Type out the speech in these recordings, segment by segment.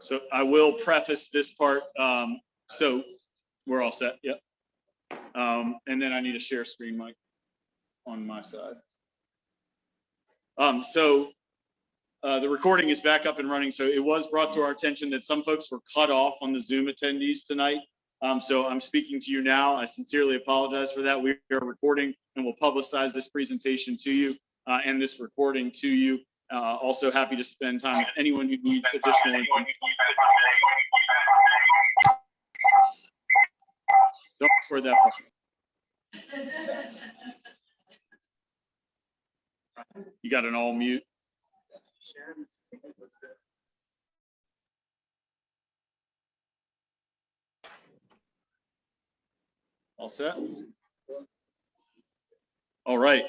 So I will preface this part. So we're all set. Yep. And then I need a share screen mic on my side. The recording is back up and running. So it was brought to our attention that some folks were cut off on the Zoom attendees tonight. So I'm speaking to you now. I sincerely apologize for that. We are recording and will publicize this presentation to you and this recording to you. Also happy to spend time with anyone who needs additional information. Don't record that part. You got an all mute. All set? All right.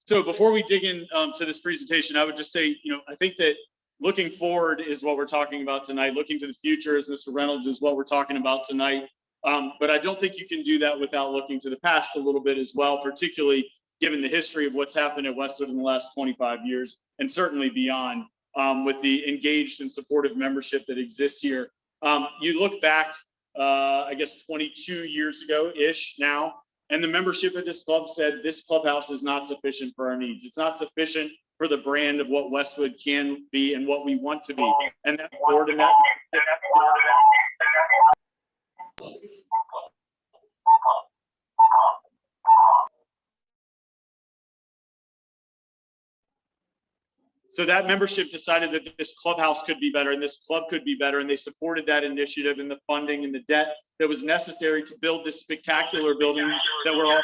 So before we dig in to this presentation, I would just say, I think that looking forward is what we're talking about tonight. Looking to the future, as Mr. Reynolds, is what we're talking about tonight. But I don't think you can do that without looking to the past a little bit as well, particularly given the history of what's happened at Westwood in the last 25 years, and certainly beyond, with the engaged and supportive membership that exists here. You look back, I guess 22 years ago-ish now, and the membership of this club said this clubhouse is not sufficient for our needs. It's not sufficient for the brand of what Westwood can be and what we want to be. And that board and that So that membership decided that this clubhouse could be better and this club could be better, and they supported that initiative and the funding and the debt that was necessary to build this spectacular building that we're all.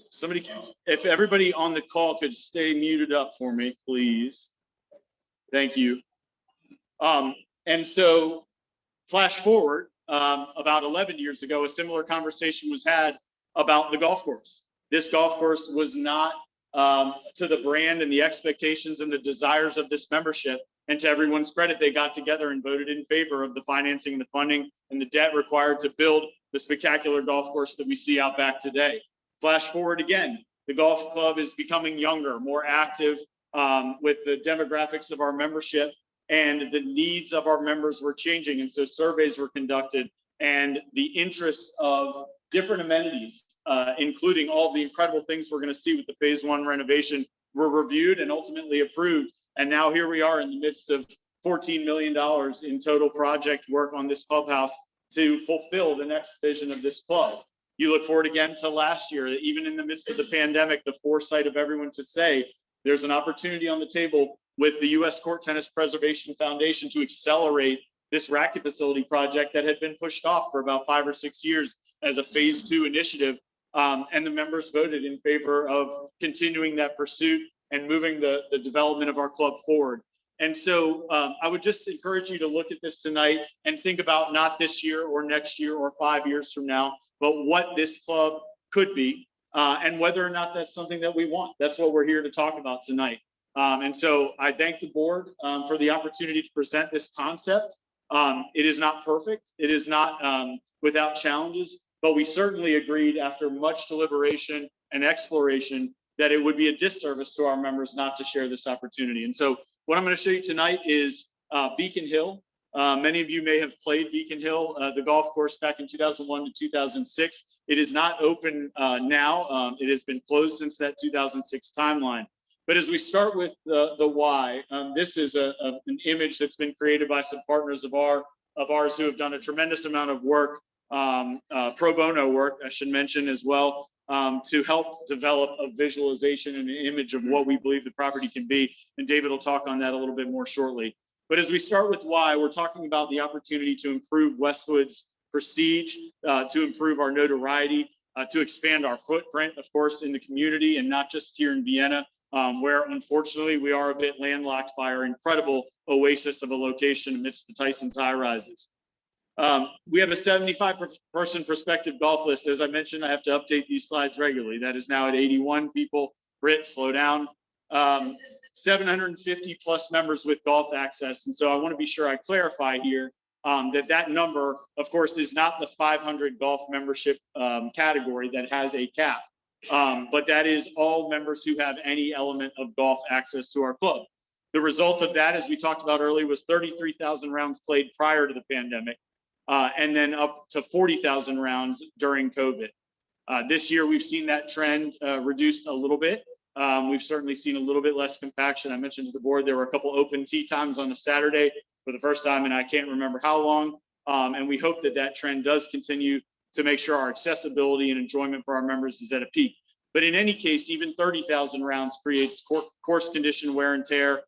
Somebody, if everybody on the call could stay muted up for me, please. Thank you. And so flash forward about 11 years ago, a similar conversation was had about the golf course. This golf course was not to the brand and the expectations and the desires of this membership. And to everyone's credit, they got together and voted in favor of the financing, the funding, and the debt required to build the spectacular golf course that we see out back today. Flash forward again, the golf club is becoming younger, more active with the demographics of our membership, and the needs of our members were changing. And so surveys were conducted, and the interests of different amenities, including all the incredible things we're going to see with the phase 1 renovation, were reviewed and ultimately approved. And now here we are in the midst of $14 million in total project work on this clubhouse to fulfill the next vision of this club. You look forward again to last year, even in the midst of the pandemic, the foresight of everyone to say there's an opportunity on the table with the U.S. Court Tennis Preservation Foundation to accelerate this racket facility project that had been pushed off for about 5 or 6 years as a phase 2 initiative. And the members voted in favor of continuing that pursuit and moving the development of our club forward. And so I would just encourage you to look at this tonight and think about not this year or next year or 5 years from now, but what this club could be and whether or not that's something that we want. That's what we're here to talk about tonight. And so I thank the board for the opportunity to present this concept. It is not perfect. It is not without challenges, but we certainly agreed after much deliberation and exploration that it would be a disservice to our members not to share this opportunity. And so what I'm going to show you tonight is Beacon Hill. Many of you may have played Beacon Hill, the golf course, back in 2001 to 2006. It is not open now. It has been closed since that 2006 timeline. But as we start with the why, this is an image that's been created by some partners of ours who have done a tremendous amount of work, pro bono work, I should mention as well, to help develop a visualization and an image of what we believe the property can be. And David will talk on that a little bit more shortly. But as we start with why, we're talking about the opportunity to improve Westwood's prestige, to improve our notoriety, to expand our footprint, of course, in the community and not just here in Vienna, where unfortunately we are a bit landlocked by our incredible oasis of a location amidst the Tyson's high rises. We have a 75-person prospective golf list. As I mentioned, I have to update these slides regularly. That is now at 81 people. Britt, slow down. 750 plus members with golf access. And so I want to be sure I clarify here that number, of course, is not the 500 golf membership category that has a cap. But that is all members who have any element of golf access to our club. The result of that, as we talked about earlier, was 33,000 rounds played prior to the pandemic, and then up to 40,000 rounds during COVID. This year, we've seen that trend reduced a little bit. We've certainly seen a little bit less compaction. I mentioned to the board there were a couple open tee times on a Saturday for the first time, and I can't remember how long. And we hope that that trend does continue to make sure our accessibility and enjoyment for our members is at a peak. But in any case, even 30,000 rounds creates course condition wear and tear,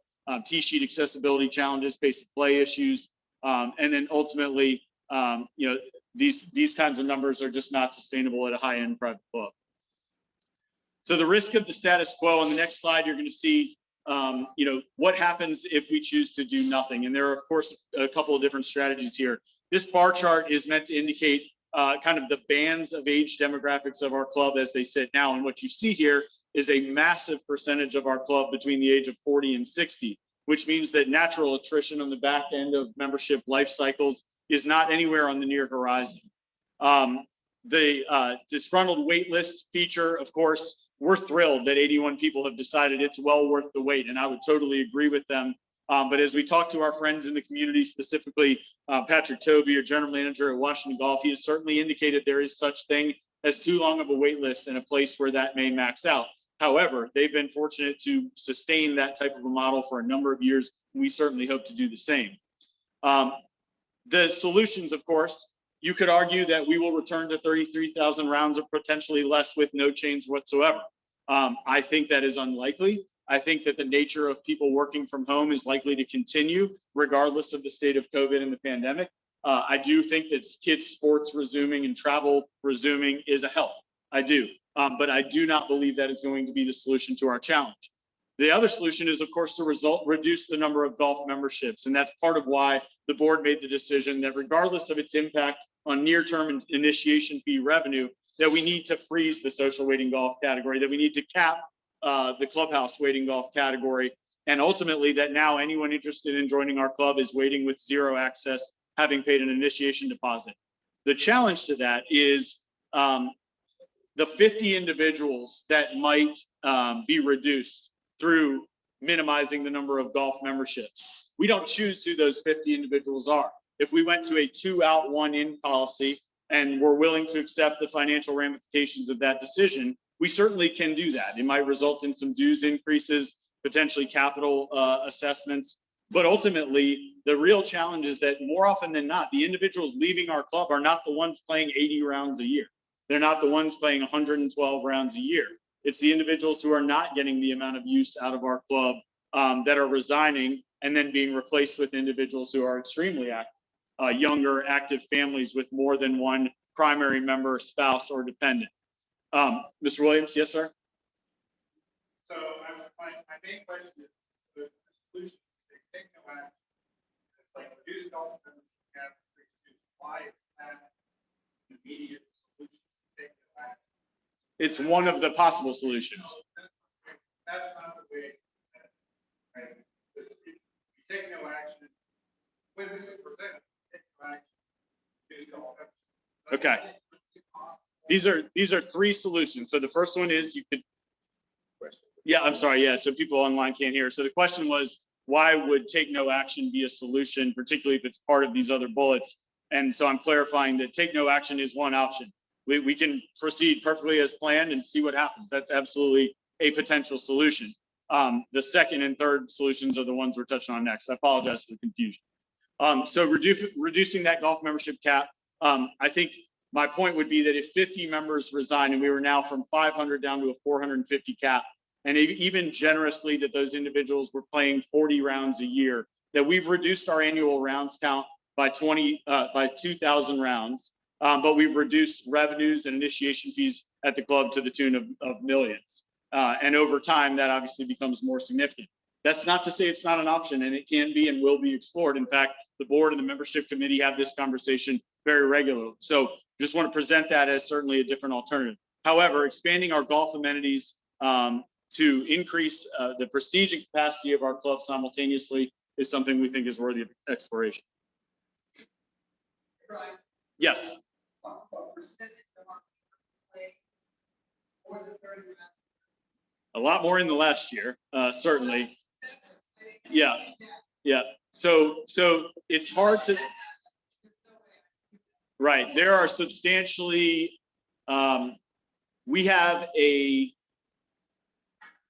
tee sheet accessibility challenges, pace of play issues, and then ultimately, these kinds of numbers are just not sustainable at a high-end private club. So the risk of the status quo, on the next slide, you're going to see, what happens if we choose to do nothing. And there are, of course, a couple of different strategies here. This bar chart is meant to indicate kind of the bands of age demographics of our club as they sit now. And what you see here is a massive percentage of our club between the age of 40 and 60, which means that natural attrition on the back end of membership life cycles is not anywhere on the near horizon. The disgruntled wait list feature, of course, we're thrilled that 81 people have decided it's well worth the wait, and I would totally agree with them. But as we talk to our friends in the community, specifically Patrick Toby, our general manager at Washington Golf, he has certainly indicated there is such thing as too long of a wait list and a place where that may max out. However, they've been fortunate to sustain that type of a model for a number of years. And we certainly hope to do the same. The solutions, of course, you could argue that we will return to 33,000 rounds or potentially less with no change whatsoever. I think that is unlikely. I think that the nature of people working from home is likely to continue regardless of the state of COVID and the pandemic. I do think that kids' sports resuming and travel resuming is a help. I do. But I do not believe that is going to be the solution to our challenge. The other solution is, of course, to reduce the number of golf memberships. And that's part of why the board made the decision that regardless of its impact on near-term initiation fee revenue, that we need to freeze the social waiting golf category, that we need to cap the clubhouse waiting golf category. And ultimately that now anyone interested in joining our club is waiting with zero access, having paid an initiation deposit. The challenge to that is the 50 individuals that might be reduced through minimizing the number of golf memberships. We don't choose who those 50 individuals are. If we went to a 2 out, 1 in policy and we're willing to accept the financial ramifications of that decision, we certainly can do that. It might result in some dues increases, potentially capital assessments, but ultimately the real challenge is that more often than not, the individuals leaving our club are not the ones playing 80 rounds a year. They're not the ones playing 112 rounds a year. It's the individuals who are not getting the amount of use out of our club that are resigning and then being replaced with individuals who are extremely active, younger, active families with more than one primary member, spouse, or dependent. Mr. Williams, yes, sir? So my main question is the solution is they take no action. It's like reduce golf membership, why is that an immediate solution to take no action? It's one of the possible solutions. That's not the way, right? You take no action. When this is presented, take no action. Reduce golf membership. Okay. These are 3 solutions. So the first one is you could, yeah, I'm sorry. Yeah. So people online can't hear. So the question was, why would take no action be a solution, particularly if it's part of these other bullets? And so I'm clarifying that take no action is one option. We can proceed perfectly as planned and see what happens. That's absolutely a potential solution. The second and third solutions are the ones we're touching on next. I apologize for the confusion. So reducing that golf membership cap, I think my point would be that if 50 members resign and we were now from 500 down to a 450 cap, and even generously that those individuals were playing 40 rounds a year, that we've reduced our annual rounds count by 2,000 rounds, but we've reduced revenues and initiation fees at the club to the tune of millions. And over time, that obviously becomes more significant. That's not to say it's not an option, and it can be and will be explored. In fact, the board and the membership committee have this conversation very regularly. So just want to present that as certainly a different alternative. However, expanding our golf amenities to increase the prestige and capacity of our club simultaneously is something we think is worthy of exploration. Right. Yes. What percentage of our play A lot more in the last year, certainly. Yeah, yeah. So it's hard to. Right, there are substantially. We have a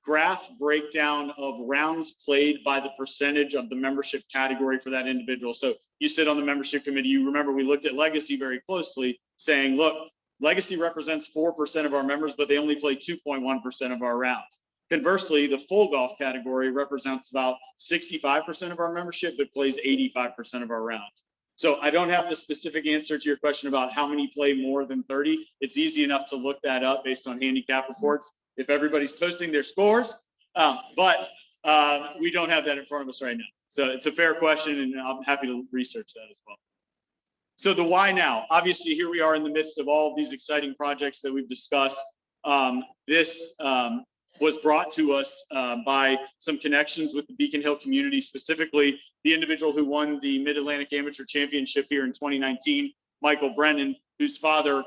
graph breakdown of rounds played by the percentage of the membership category for that individual. So you sit on the membership committee, you remember we looked at Legacy very closely, saying, look, Legacy represents 4% of our members, but they only play 2.1% of our rounds. Conversely, the full golf category represents about 65% of our membership, but plays 85% of our rounds. So I don't have the specific answer to your question about how many play more than 30. It's easy enough to look that up based on handicap reports if everybody's posting their scores, but we don't have that in front of us right now. So it's a fair question, and I'm happy to research that as well. So the why now? Obviously, here we are in the midst of all of these exciting projects that we've discussed. This was brought to us by some connections with the Beacon Hill community, specifically the individual who won the Mid-Atlantic Amateur Championship here in 2019, Michael Brennan, whose father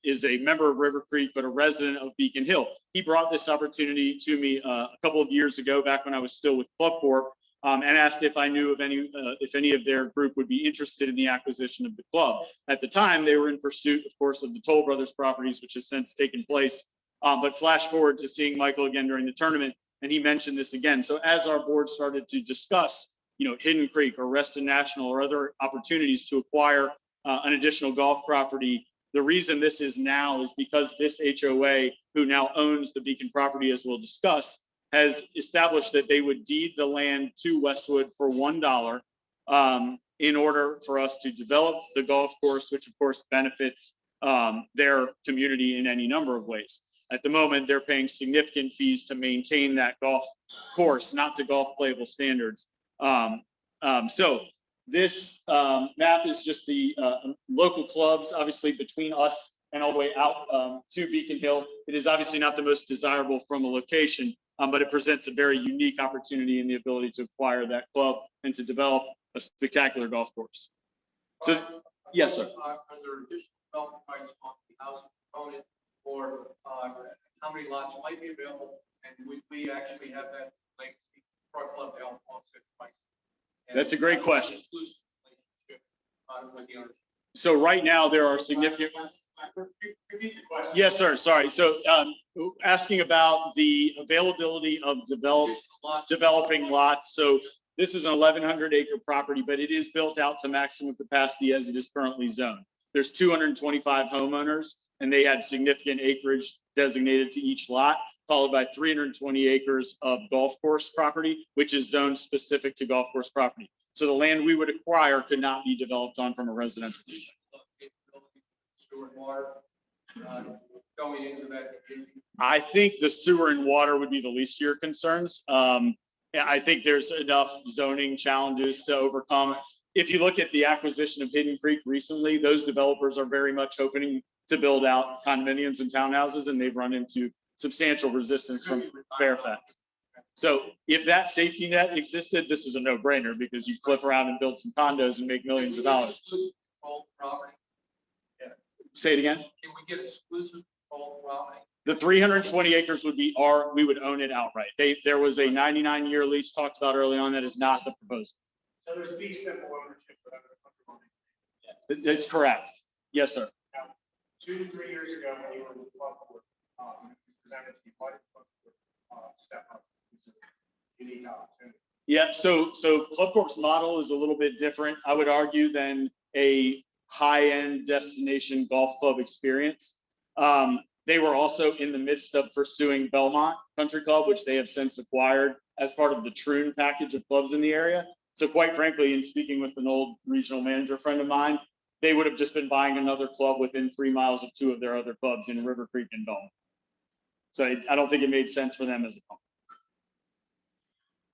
is a member of River Creek, but a resident of Beacon Hill. He brought this opportunity to me a couple of years ago, back when I was still with Club Corp, and asked if I knew of if any of their group would be interested in the acquisition of the club. At the time, they were in pursuit, of course, of the Toll Brothers properties, which has since taken place. But flash forward to seeing Michael again during the tournament, and he mentioned this again. So as our board started to discuss, Hidden Creek or Reston National or other opportunities to acquire an additional golf property, the reason this is now is because this HOA, who now owns the Beacon property, as we'll discuss, has established that they would deed the land to Westwood for $1 in order for us to develop the golf course, which of course benefits their community in any number of ways. At the moment, they're paying significant fees to maintain that golf course, not to golf playable standards. So this map is just the local clubs, obviously between us and all the way out to Beacon Hill. It is obviously not the most desirable from a location, but it presents a very unique opportunity in the ability to acquire that club and to develop a spectacular golf course. So, yes, sir. Under additional development rights on the housing component, or how many lots might be available, and would we actually have that Legacy Pro Club to help offset price? That's a great question. With the ownership. So right now there are significant. Yes, sir. Sorry. So asking about the availability of developing lots. So this is an 1,100 acre property, but it is built out to maximum capacity as it is currently zoned. There's 225 homeowners, and they had significant acreage designated to each lot, followed by 320 acres of golf course property, which is zoned specific to golf course property. So the land we would acquire could not be developed on from a residential perspective. Sewer and water going into that. I think the sewer and water would be the least of your concerns. I think there's enough zoning challenges to overcome. If you look at the acquisition of Hidden Creek recently, those developers are very much hoping to build out condominiums and townhouses, and they've run into substantial resistance from Fairfax. So if that safety net existed, this is a no-brainer because you flip around and build some condos and make millions of dollars. Say it again. Can we get exclusive control property? The 320 acres would be we would own it outright. There was a 99-year lease talked about early on. That is not the proposal. So there's fee simple ownership for that. That's correct. Yes, sir. Now, 2 to 3 years ago, when you were in the club board, presented to you, why did club board step up? It's a unique opportunity. Yeah, so Club Corp's model is a little bit different, I would argue, than a high-end destination golf club experience. They were also in the midst of pursuing Belmont Country Club, which they have since acquired as part of the Troon package of clubs in the area. So quite frankly, in speaking with an old regional manager friend of mine, they would have just been buying another club within 3 miles of 2 of their other clubs in River Creek and Belmont. So I don't think it made sense for them as a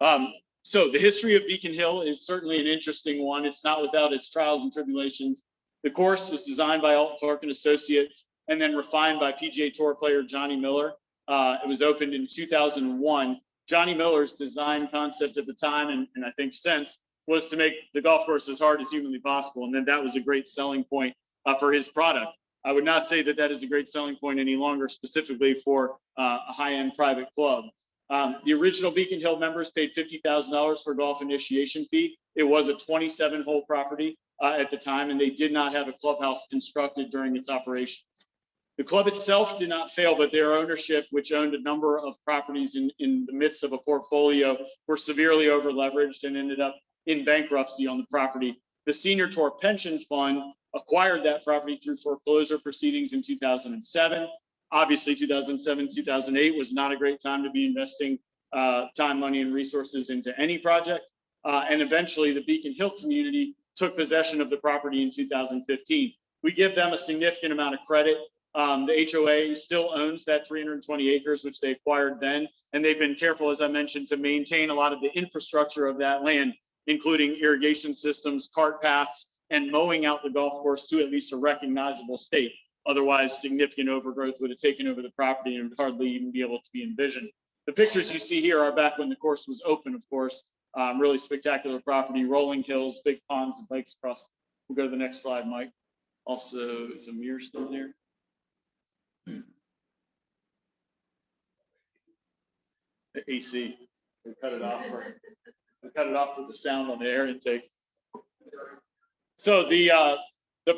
company. So the history of Beacon Hill is certainly an interesting one. It's not without its trials and tribulations. The course was designed by Alton Clark and Associates and then refined by PGA Tour player Johnny Miller. It was opened in 2001. Johnny Miller's design concept at the time, and I think since, was to make the golf course as hard as humanly possible. And then that was a great selling point for his product. I would not say that that is a great selling point any longer, specifically for a high-end private club. The original Beacon Hill members paid $50,000 for golf initiation fee. It was a 27-hole property at the time, and they did not have a clubhouse constructed during its operations. The club itself did not fail, but their ownership, which owned a number of properties in the midst of a portfolio, were severely over-leveraged and ended up in bankruptcy on the property. The Senior Tour Pension Fund acquired that property through foreclosure proceedings in 2007. Obviously, 2007, 2008 was not a great time to be investing time, money, and resources into any project. And eventually, the Beacon Hill community took possession of the property in 2015. We give them a significant amount of credit. The HOA still owns that 320 acres, which they acquired then, and they've been careful, as I mentioned, to maintain a lot of the infrastructure of that land, including irrigation systems, cart paths, and mowing out the golf course to at least a recognizable state. Otherwise, significant overgrowth would have taken over the property and would hardly even be able to be envisioned. The pictures you see here are back when the course was open, of course. Really spectacular property, rolling hills, big ponds and lakes across. We'll go to the next slide, Mike. Also, is a mirror still there? The AC. We cut it off for the sound on the air intake. So the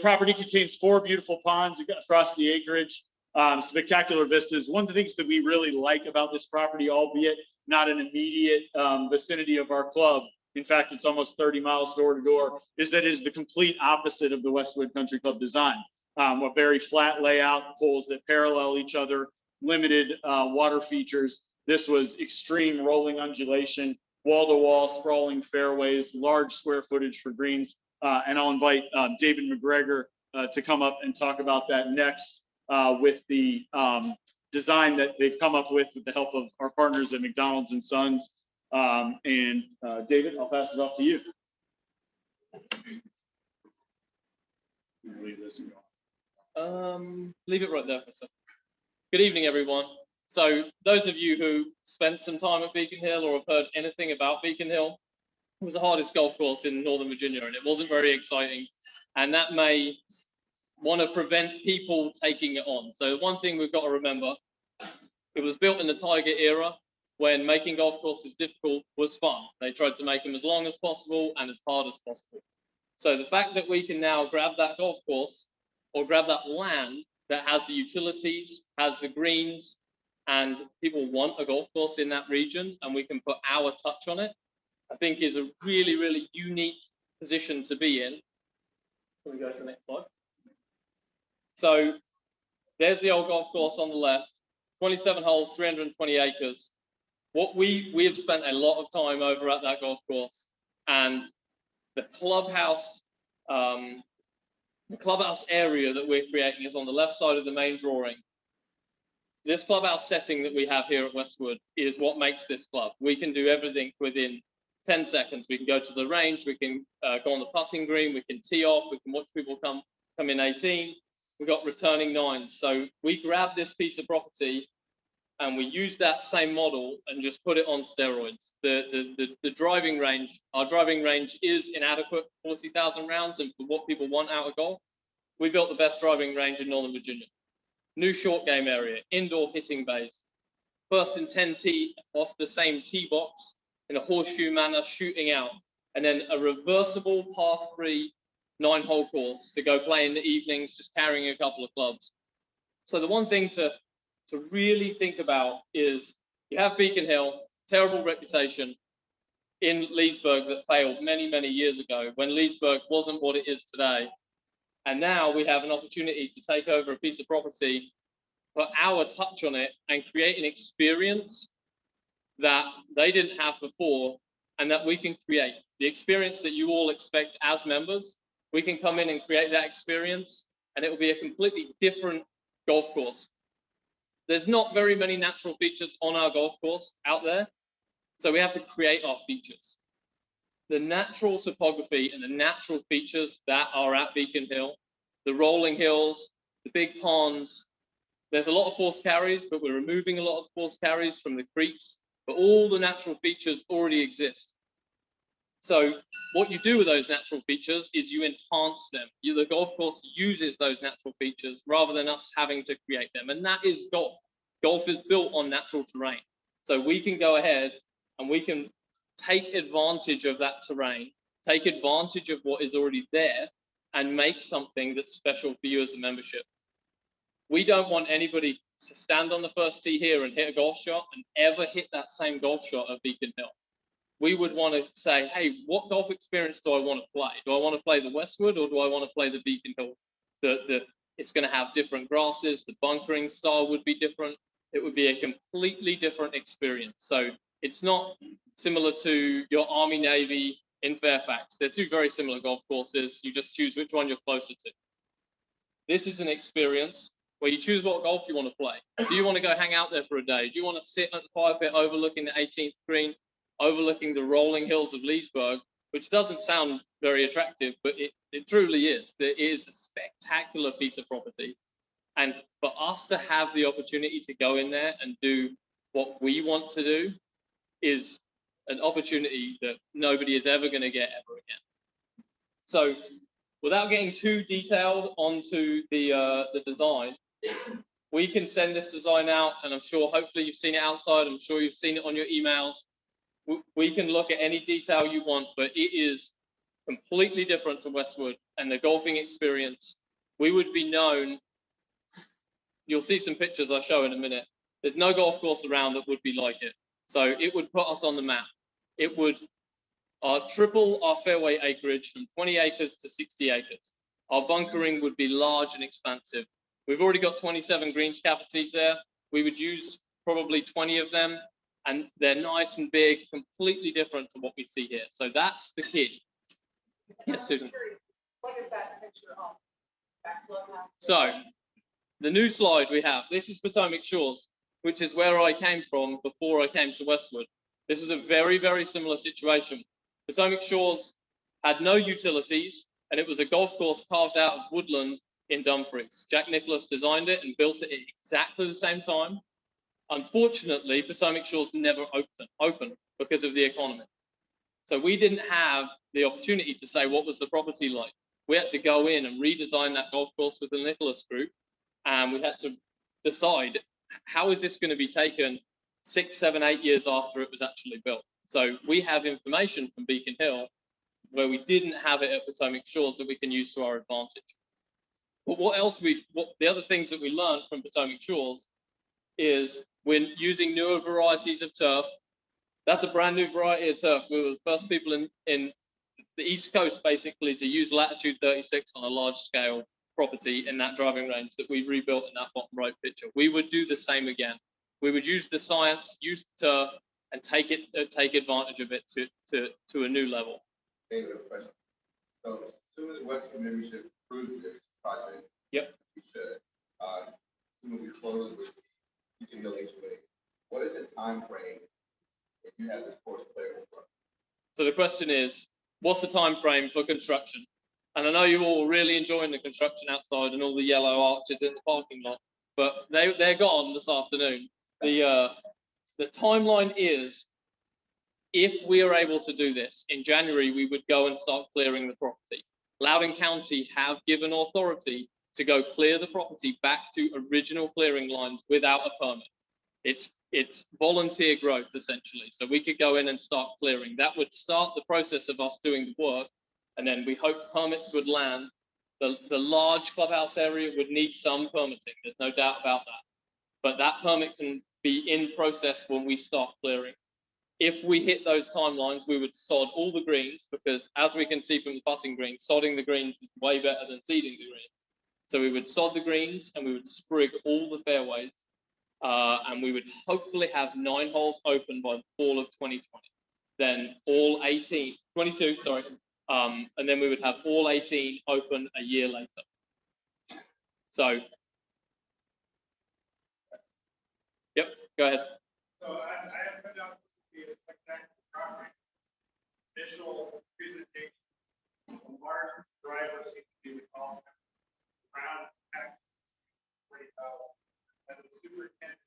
property contains 4 beautiful ponds across the acreage, spectacular vistas. One of the things that we really like about this property, albeit not an immediate vicinity of our club, in fact, it's almost 30 miles door to door, is that it is the complete opposite of the Westwood Country Club design. A very flat layout, poles that parallel each other, limited water features. This was extreme rolling undulation, wall-to-wall sprawling fairways, large square footage for greens. And I'll invite David McGregor to come up and talk about that next with the design that they've come up with the help of our partners at McDonald's and Sons. David, I'll pass it off to you. Leave it right there for a second. Good evening, everyone. So those of you who spent some time at Beacon Hill or have heard anything about Beacon Hill, it was the hardest golf course in Northern Virginia, and it wasn't very exciting. And that may want to prevent people taking it on. So one thing we've got to remember, it was built in the Tiger era when making golf courses difficult was fun. They tried to make them as long as possible and as hard as possible. So the fact that we can now grab that golf course or grab that land that has the utilities, has the greens, and people want a golf course in that region, and we can put our touch on it, I think is a really, really unique position to be in. Can we go to the next slide? So there's the old golf course on the left, 27 holes, 320 acres. What we have spent a lot of time over at that golf course, and the clubhouse area that we're creating is on the left side of the main drawing. This clubhouse setting that we have here at Westwood is what makes this club. We can do everything within 10 seconds. We can go to the range, we can go on the putting green, we can tee off, we can watch people come in 18. We've got returning 9s. So we grab this piece of property and we use that same model and just put it on steroids. The driving range, our driving range is inadequate, 40,000 rounds, and for what people want out of golf, we built the best driving range in Northern Virginia. New short game area, indoor hitting bays, first and 10 tee off the same tee box in a horseshoe manner, shooting out, and then a reversible par 3 9-hole course to go play in the evenings, just carrying a couple of clubs. So the one thing to really think about is you have Beacon Hill, terrible reputation in Leesburg that failed many, many years ago when Leesburg wasn't what it is today. And now we have an opportunity to take over a piece of property, put our touch on it, and create an experience that they didn't have before and that we can create. The experience that you all expect as members, we can come in and create that experience, and it will be a completely different golf course. There's not very many natural features on our golf course out there, so we have to create our features. The natural topography and the natural features that are at Beacon Hill, the rolling hills, the big ponds, there's a lot of forced carries, but we're removing a lot of forced carries from the creeks, but all the natural features already exist. So what you do with those natural features is you enhance them. The golf course uses those natural features rather than us having to create them. And that is golf. Golf is built on natural terrain. So we can go ahead and we can take advantage of that terrain, take advantage of what is already there, and make something that's special for you as a membership. We don't want anybody to stand on the first tee here and hit a golf shot and ever hit that same golf shot at Beacon Hill. We would want to say, hey, what golf experience do I want to play? Do I want to play the Westwood or do I want to play the Beacon Hill? It's going to have different grasses. The bunkering style would be different. It would be a completely different experience. So it's not similar to your Army Navy in Fairfax. They're two very similar golf courses. You just choose which one you're closer to. This is an experience where you choose what golf you want to play. Do you want to go hang out there for a day? Do you want to sit at the fire pit overlooking the 18th green, overlooking the rolling hills of Leesburg, which doesn't sound very attractive, but it truly is. It is a spectacular piece of property. And for us to have the opportunity to go in there and do what we want to do is an opportunity that nobody is ever going to get ever again. So without getting too detailed onto the design, we can send this design out, and I'm sure hopefully you've seen it outside. I'm sure you've seen it on your emails. We can look at any detail you want, but it is completely different to Westwood and the golfing experience. We would be known. You'll see some pictures I'll show in a minute. There's no golf course around that would be like it. So it would put us on the map. It would triple our fairway acreage from 20 acres to 60 acres. Our bunkering would be large and expansive. We've already got 27 greens cavities there. We would use probably 20 of them, and they're nice and big, completely different to what we see here. So that's the key. Yes, Susan. What is that picture of? That clubhouse? So the new slide we have, this is Potomac Shores, which is where I came from before I came to Westwood. This is a very, very similar situation. Potomac Shores had no utilities, and it was a golf course carved out of woodland in Dumfries. Jack Nicklaus designed it and built it at exactly the same time. Unfortunately, Potomac Shores never opened because of the economy. So we didn't have the opportunity to say what was the property like. We had to go in and redesign that golf course with the Nicklaus Group, and we had to decide how is this going to be taken 6, 7, 8 years after it was actually built. So we have information from Beacon Hill where we didn't have it at Potomac Shores that we can use to our advantage. But the other things that we learned from Potomac Shores is when using newer varieties of turf. That's a brand new variety of turf. We were the first people in the East Coast basically to use latitude 36 on a large scale property in that driving range that we rebuilt in that bottom right picture. We would do the same again. We would use the science, use the turf, and take advantage of it to a new level. David, a question. So assuming the Westwood membership approves this project, Yep. we should, assuming we close with Beacon Hill HOA, what is the time frame if you have this course playable for? So the question is, what's the time frame for construction? And I know you're all really enjoying the construction outside and all the yellow arches in the parking lot, but they're gone this afternoon. The timeline is, if we are able to do this in January, we would go and start clearing the property. Loudoun County have given authority to go clear the property back to original clearing lines without a permit. It's volunteer growth essentially. So we could go in and start clearing. That would start the process of us doing the work, and then we hope permits would land. The large clubhouse area would need some permitting. There's no doubt about that. But that permit can be in process when we start clearing. If we hit those timelines, we would sod all the greens, because as we can see from the putting green, sodding the greens is way better than seeding the greens. So we would sod the greens and we would sprig all the fairways, and we would hopefully have 9 holes open by the fall of 2020. Then all 22, sorry. And then we would have all 18 open a year later. So, yep, go ahead. So I have put out the spectacular property. Initial presentation, the large driver seems to be the call. Round tax, 40,000. As a superintendent,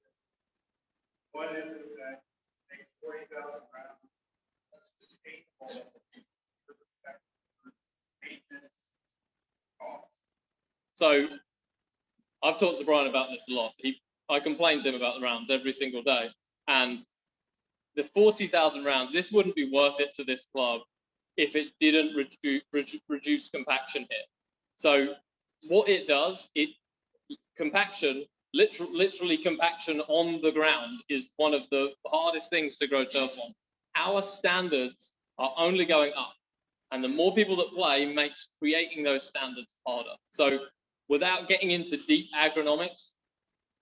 what is it that makes 40,000 rounds a sustainable So I've talked to Brian about this a lot. I complain to him about the rounds every single day. And the 40,000 rounds, this wouldn't be worth it to this club if it didn't reduce compaction here. So what it does, compaction, literally compaction on the ground is one of the hardest things to grow turf on. Our standards are only going up. And the more people that play makes creating those standards harder. So without getting into deep agronomics,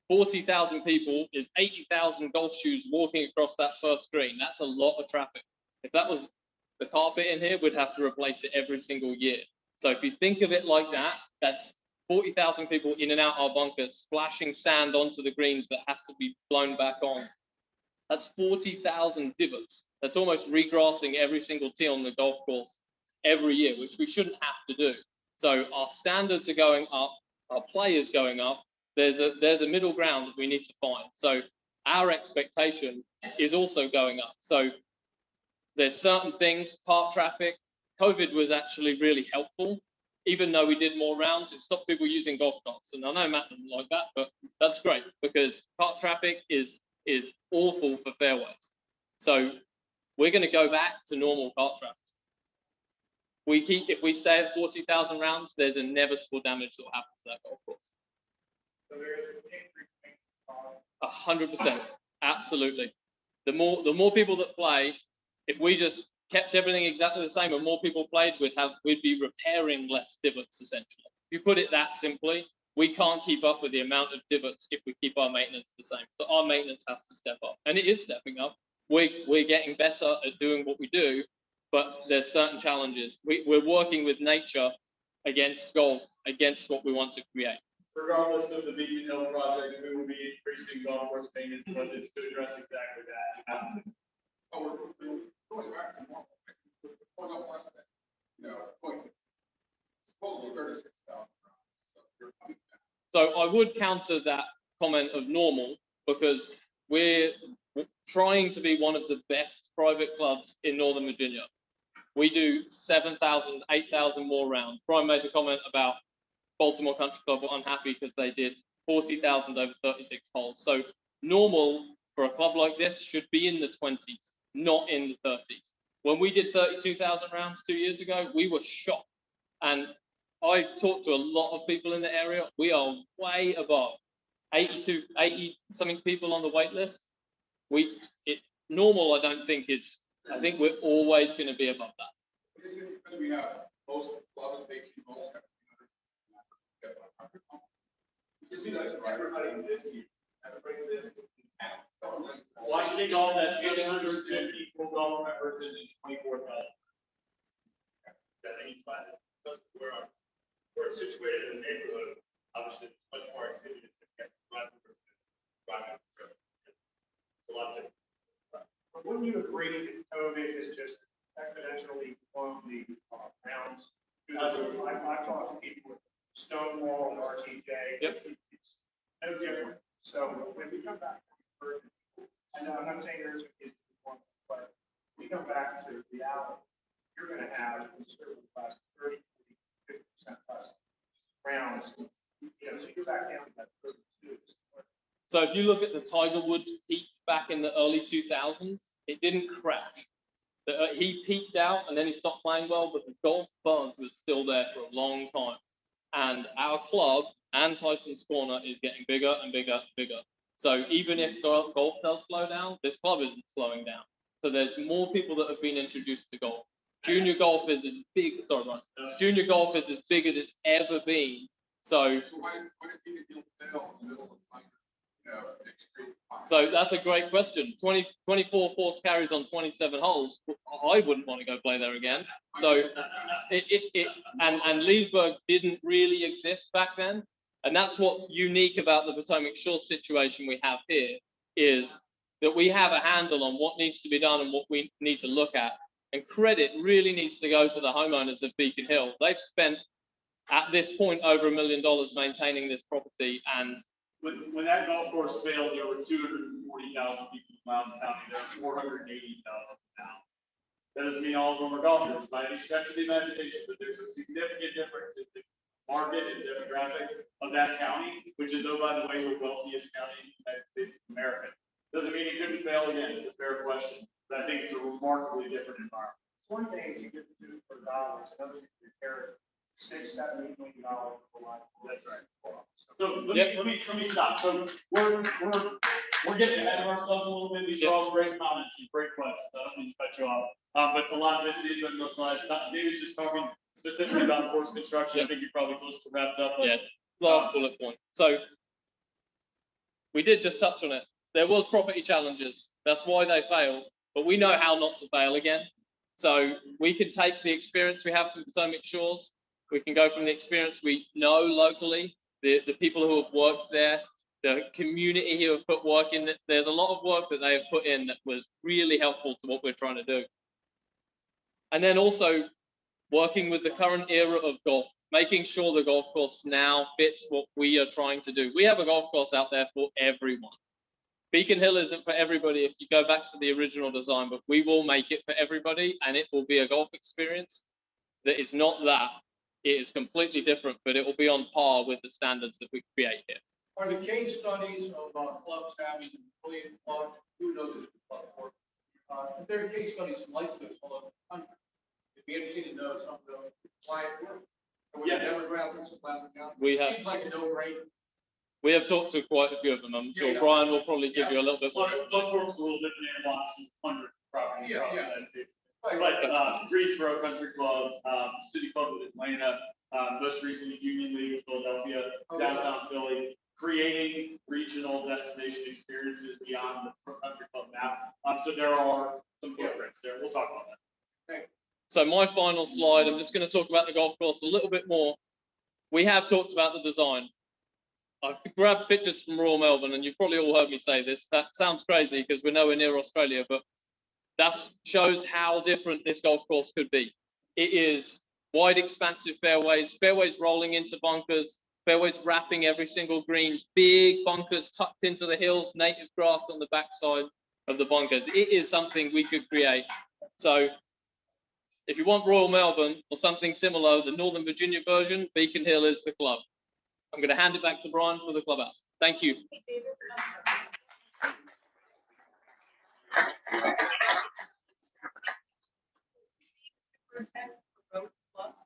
40,000 people is 80,000 golf shoes walking across that first green. That's a lot of traffic. If that was the carpet in here, we'd have to replace it every single year. So if you think of it like that, that's 40,000 people in and out our bunkers, splashing sand onto the greens that has to be blown back on. That's 40,000 divots. That's almost regrassing every single tee on the golf course every year, which we shouldn't have to do. So our standards are going up, our play is going up. There's a middle ground that we need to find. So our expectation is also going up. So there's certain things, park traffic. COVID was actually really helpful. Even though we did more rounds, it stopped people using golf carts. And I know Matt doesn't like that, but that's great because park traffic is awful for fairways. So we're going to go back to normal cart traffic. If we stay at 40,000 rounds, there's inevitable damage that will happen to that golf course. So there is an increase. 100%, absolutely. The more people that play, if we just kept everything exactly the same and more people played, we'd be repairing less divots essentially. If you put it that simply, we can't keep up with the amount of divots if we keep our maintenance the same. So our maintenance has to step up, and it is stepping up. We're getting better at doing what we do, but there's certain challenges. We're working with nature against golf, against what we want to create. Regardless of the Beacon Hill project, we will be increasing golf course maintenance budgets to address exactly that. Oh, we're going back to normal. Hold on one second. Supposedly 36,000. So I would counter that comment of normal because we're trying to be one of the best private clubs in Northern Virginia. We do 7,000, 8,000 more rounds. Brian made the comment about Baltimore Country Club were unhappy because they did 40,000 over 36 holes. So normal for a club like this should be in the 20s, not in the 30s. When we did 32,000 rounds 2 years ago, we were shocked. And I talked to a lot of people in the area. We are way above 80 something people on the wait list. Normal, I don't think is. I think we're always going to be above that. Because we have most clubs of 18 holes have 100 holes. You see that's everybody lives here. Everybody lives in town. Washington Golf has 650 full golf members and 24,000. We're situated in a neighborhood, obviously, much more activity. It's a lot different. But wouldn't you agree that COVID has just exponentially grown the rounds? I've talked to people with Stonewall and RTJ. Yep. It's no different. So when we come back, and I'm not saying there's a kid, but we come back to reality, you're going to have in certain class 30, 40, 50% less rounds. So you're back down to that 32. So if you look at the Tiger Woods peak back in the early 2000s, it didn't crash. He peaked out and then he stopped playing well, but the golf buzz was still there for a long time. And our club and Tyson's Corner is getting bigger and bigger and bigger. So even if golf does slow down, this club isn't slowing down. So there's more people that have been introduced to golf. Junior golf is as big, Junior golf is as big as it's ever been. So why did you fail in the middle of the time? So that's a great question. 24 force carries on 27 holes. I wouldn't want to go play there again. So and Leesburg didn't really exist back then. And that's what's unique about the Potomac Shores situation we have here is that we have a handle on what needs to be done and what we need to look at. And credit really needs to go to the homeowners of Beacon Hill. They've spent at this point over $1 million maintaining this property. And when that golf course failed, there were 240,000 people in Loudoun County. There are 480,000 now. That doesn't mean all of them are golfers by any stretch of the imagination, but there's a significant difference in the market and demographic of that county, which is, oh, by the way, the wealthiest county in the United States of America. Doesn't mean it couldn't fail again. It's a fair question, but I think it's a remarkably different environment. One thing to get to for dollars, another thing to repair $6, $7, $8 million for life. That's right. So let me stop. So we're getting ahead of ourselves a little bit. These are all great comments and great questions. I don't mean to cut you off. But a lot of this is on those slides. David's just talking specifically about course construction. I think you're probably close to wrapped up. Yeah, last bullet point. So we did just touch on it. There was property challenges. That's why they failed, but we know how not to fail again. So we can take the experience we have from Potomac Shores. We can go from the experience we know locally, the people who have worked there, the community who have put work in. There's a lot of work that they have put in that was really helpful to what we're trying to do. And then also working with the current era of golf, making sure the golf course now fits what we are trying to do. We have a golf course out there for everyone. Beacon Hill isn't for everybody if you go back to the original design, but we will make it for everybody, and it will be a golf experience that is not that. It is completely different, but it will be on par with the standards that we create here. Are the case studies of clubs having brilliant club, you know this club work? If there are case studies like this all over the country, it'd be interesting to know some of those client work. Or what the demographics of Loudoun County. We have. Seems like a no-brainer. We have talked to quite a few of them. I'm sure Yeah. Brian will probably give you a little bit more. Club course is a little different in lots and hundreds of properties Yeah, across the yeah. United States. Right. But Greensboro Country Club, City Club of Atlanta, most recently Union League of Philadelphia, downtown Philly, creating regional destination experiences beyond the country club map. So there are some footprints there. We'll talk about that. So my final slide, I'm just going to talk about the golf course a little bit more. We have talked about the design. I've grabbed pictures from Royal Melbourne, and you've probably all heard me say this. That sounds crazy because we're nowhere near Australia, but that shows how different this golf course could be. It is wide, expansive fairways, fairways rolling into bunkers, fairways wrapping every single green, big bunkers tucked into the hills, native grass on the backside of the bunkers. It is something we could create. So if you want Royal Melbourne or something similar, the Northern Virginia version, Beacon Hill is the club. I'm going to hand it back to Brian for the clubhouse. Thank you. Hey, David, superintendent for both clubs,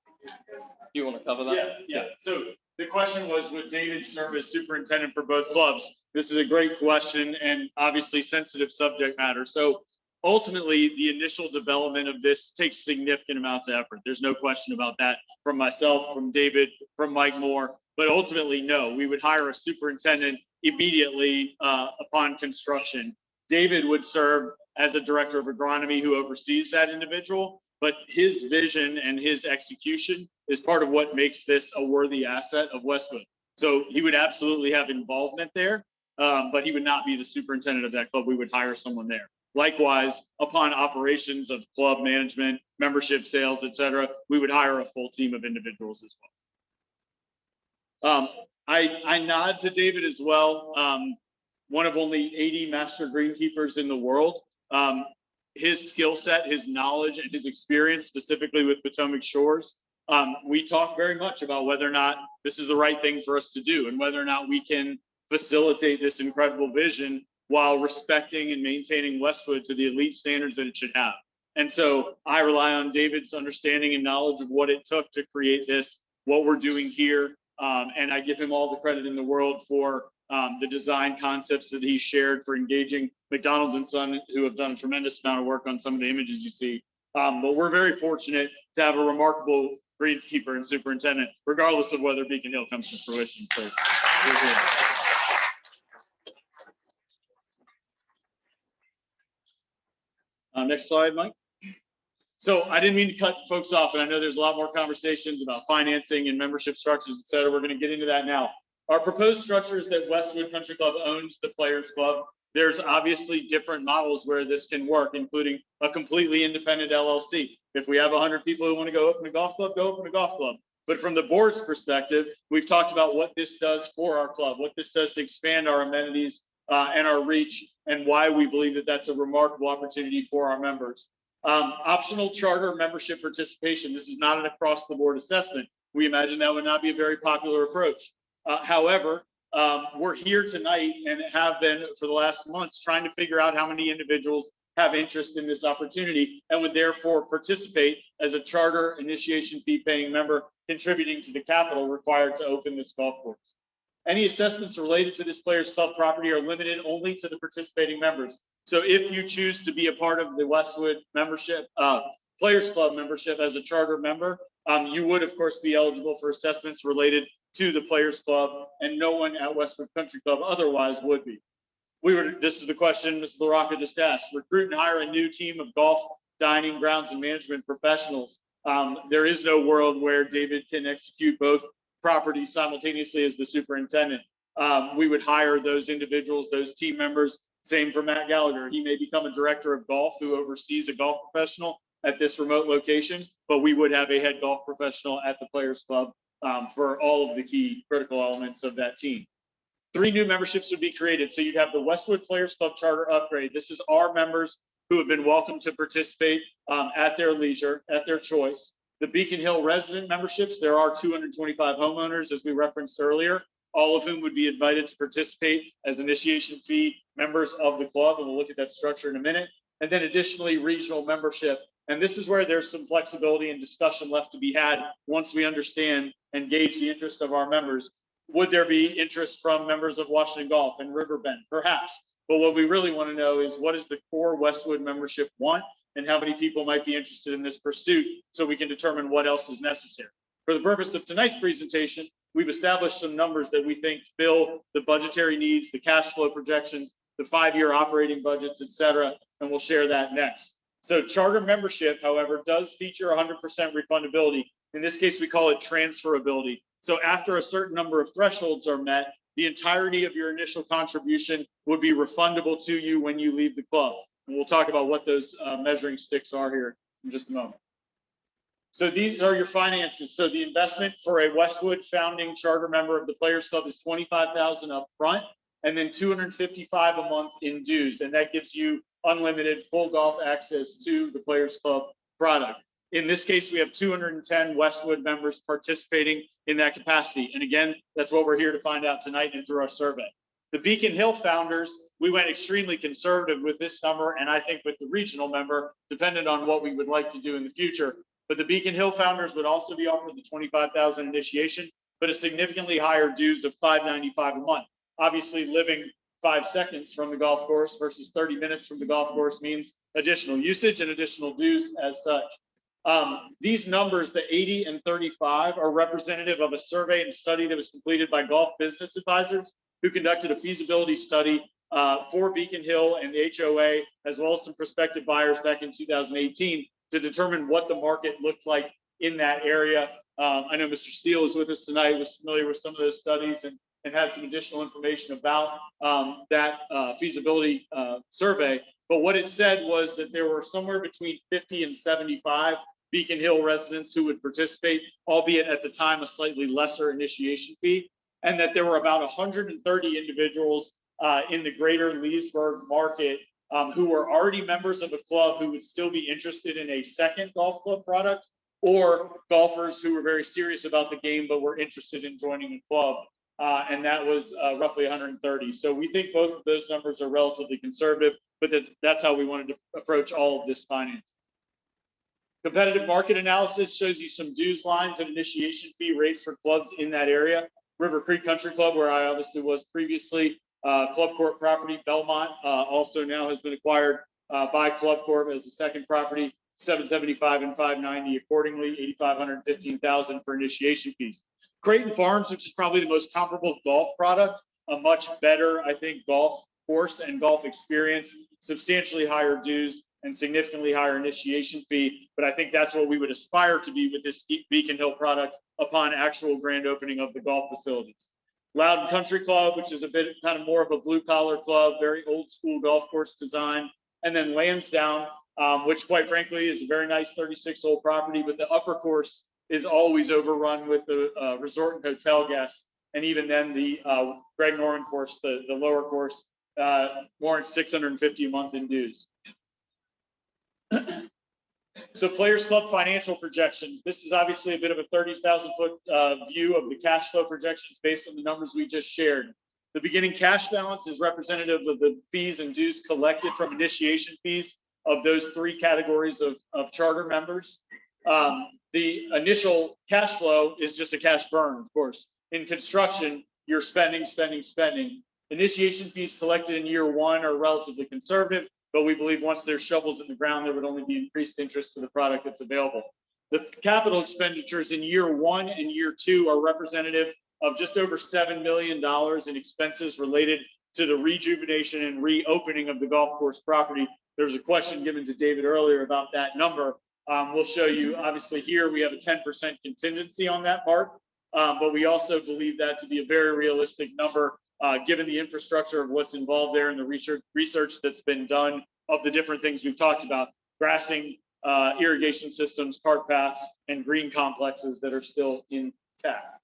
You want to cover that? Yeah. So the question was, would David serve as superintendent for both clubs? This is a great question and obviously sensitive subject matter. So ultimately, the initial development of this takes significant amounts of effort. There's no question about that from myself, from David, from Mike Moore. But ultimately, no, we would hire a superintendent immediately upon construction. David would serve as a director of agronomy who oversees that individual, but his vision and his execution is part of what makes this a worthy asset of Westwood. So he would absolutely have involvement there, but he would not be the superintendent of that club. We would hire someone there. Likewise, upon operations of club management, membership sales, et cetera, we would hire a full team of individuals as well. I nod to David as well. One of only 80 master greenkeepers in the world. His skill set, his knowledge, and his experience specifically with Potomac Shores. We talk very much about whether or not this is the right thing for us to do and whether or not we can facilitate this incredible vision while respecting and maintaining Westwood to the elite standards that it should have. And so I rely on David's understanding and knowledge of what it took to create this, what we're doing here. And I give him all the credit in the world for the design concepts that he shared for engaging McDonald's and Son, who have done a tremendous amount of work on some of the images you see. But we're very fortunate to have a remarkable greenskeeper and superintendent, regardless of whether Beacon Hill comes to fruition. So we're good. Next slide, Mike. So I didn't mean to cut folks off, and I know there's a lot more conversations about financing and membership structures, et cetera. We're going to get into that now. Our proposed structures that Westwood Country Club owns, the Players Club, there's obviously different models where this can work, including a completely independent LLC. If we have 100 people who want to go open a golf club, go open a golf club. But from the board's perspective, we've talked about what this does for our club, what this does to expand our amenities and our reach, and why we believe that that's a remarkable opportunity for our members. Optional charter membership participation. This is not an across-the-board assessment. we imagine that would not be a very popular approach. However, we're here tonight and have been for the last months trying to figure out how many individuals have interest in this opportunity and would therefore participate as a charter initiation fee paying member, contributing to the capital required to open this golf course. Any assessments related to this Players Club property are limited only to the participating members. So if you choose to be a part of the Westwood membership, Players Club membership as a charter member, you would of course be eligible for assessments related to the Players Club, and no one at Westwood Country Club otherwise would be. This is the question Ms. LaRocca just asked. Recruit and hire a new team of golf, dining, grounds, and management professionals. There is no world where David can execute both properties simultaneously as the superintendent. We would hire those individuals, those team members. Same for Matt Gallagher. He may become a director of golf who oversees a golf professional at this remote location, but we would have a head golf professional at the Players Club for all of the key critical elements of that team. 3 new memberships would be created. So you'd have the Westwood Players Club Charter Upgrade. This is our members who have been welcome to participate at their leisure, at their choice. The Beacon Hill resident memberships, there are 225 homeowners, as we referenced earlier, all of whom would be invited to participate as initiation fee members of the club. And we'll look at that structure in a minute. And then additionally, regional membership. And this is where there's some flexibility and discussion left to be had once we understand and gauge the interest of our members. Would there be interest from members of Washington Golf and Riverbend? Perhaps. But what we really want to know is what does the core Westwood membership want and how many people might be interested in this pursuit so we can determine what else is necessary. For the purpose of tonight's presentation, we've established some numbers that we think fill the budgetary needs, the cash flow projections, the 5-year operating budgets, et cetera, and we'll share that next. So charter membership, however, does feature 100% refundability. In this case, we call it transferability. So after a certain number of thresholds are met, the entirety of your initial contribution would be refundable to you when you leave the club. And we'll talk about what those measuring sticks are here in just a moment. So these are your finances. So the investment for a Westwood founding charter member of the Players Club is $25,000 up front, and then $255 a month in dues. And that gives you unlimited full golf access to the Players Club product. In this case, we have 210 Westwood members participating in that capacity. And again, that's what we're here to find out tonight and through our survey. The Beacon Hill founders, we went extremely conservative with this number, and I think with the regional member, dependent on what we would like to do in the future. But the Beacon Hill founders would also be offered the $25,000 initiation, but a significantly higher dues of $595 a month. Obviously, living 5 seconds from the golf course versus 30 minutes from the golf course means additional usage and additional dues as such. These numbers, the 80 and 35, are representative of a survey and study that was completed by Golf Business Advisors, who conducted a feasibility study for Beacon Hill and the HOA, as well as some prospective buyers back in 2018 to determine what the market looked like in that area. I know Mr. Steele is with us tonight, was familiar with some of those studies and had some additional information about that feasibility survey. But what it said was that there were somewhere between 50 and 75 Beacon Hill residents who would participate, albeit at the time a slightly lesser initiation fee, and that there were about 130 individuals in the greater Leesburg market who were already members of a club who would still be interested in a second golf club product, or golfers who were very serious about the game but were interested in joining a club. And that was roughly 130. So we think both of those numbers are relatively conservative, but that's how we wanted to approach all of this finance. Competitive market analysis shows you some dues lines and initiation fee rates for clubs in that area. River Creek Country Club, where I obviously was previously, Club Corp property, Belmont, also now has been acquired by Club Corp as the second property, $775 and $590 accordingly, $8,500, $15,000 for initiation fees. Creighton Farms, which is probably the most comparable golf product, a much better, I think, golf course and golf experience, substantially higher dues and significantly higher initiation fee. But I think that's what we would aspire to be with this Beacon Hill product upon actual grand opening of the golf facilities. Loudon Country Club, which is a bit kind of more of a blue collar club, very old school golf course design. And then Lansdowne, which quite frankly is a very nice 36-hole property, but the upper course is always overrun with the resort and hotel guests. And even then the Greg Norman course, the lower course, warrants $650 a month in dues. So Players Club financial projections. This is obviously a bit of a 30,000 foot view of the cash flow projections based on the numbers we just shared. The beginning cash balance is representative of the fees and dues collected from initiation fees of those three categories of charter members. The initial cash flow is just a cash burn, of course. In construction, you're spending. Initiation fees collected in year one are relatively conservative, but we believe once there's shovels in the ground, there would only be increased interest to the product that's available. The capital expenditures in year one and year two are representative of just over $7 million in expenses related to the rejuvenation and reopening of the golf course property. There's a question given to David earlier about that number. We'll show you, obviously here we have a 10% contingency on that part, but we also believe that to be a very realistic number, given the infrastructure of what's involved there and the research that's been done of the different things we've talked about: grassing, irrigation systems, cart paths, and green complexes that are still intact.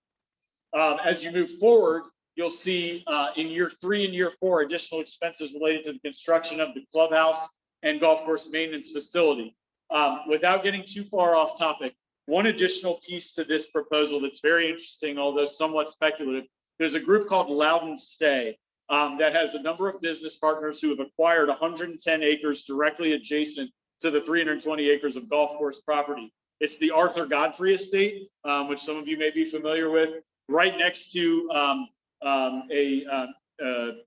As you move forward, you'll see in year three and year four additional expenses related to the construction of the clubhouse and golf course maintenance facility. Without getting too far off topic, one additional piece to this proposal that's very interesting, although somewhat speculative, there's a group called Loudon Stay that has a number of business partners who have acquired 110 acres directly adjacent to the 320 acres of golf course property. It's the Arthur Godfrey estate, which some of you may be familiar with, right next to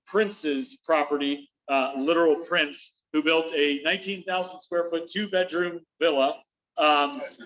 Prince's property, Literal Prince, who built a 19,000 square foot 2-bedroom villa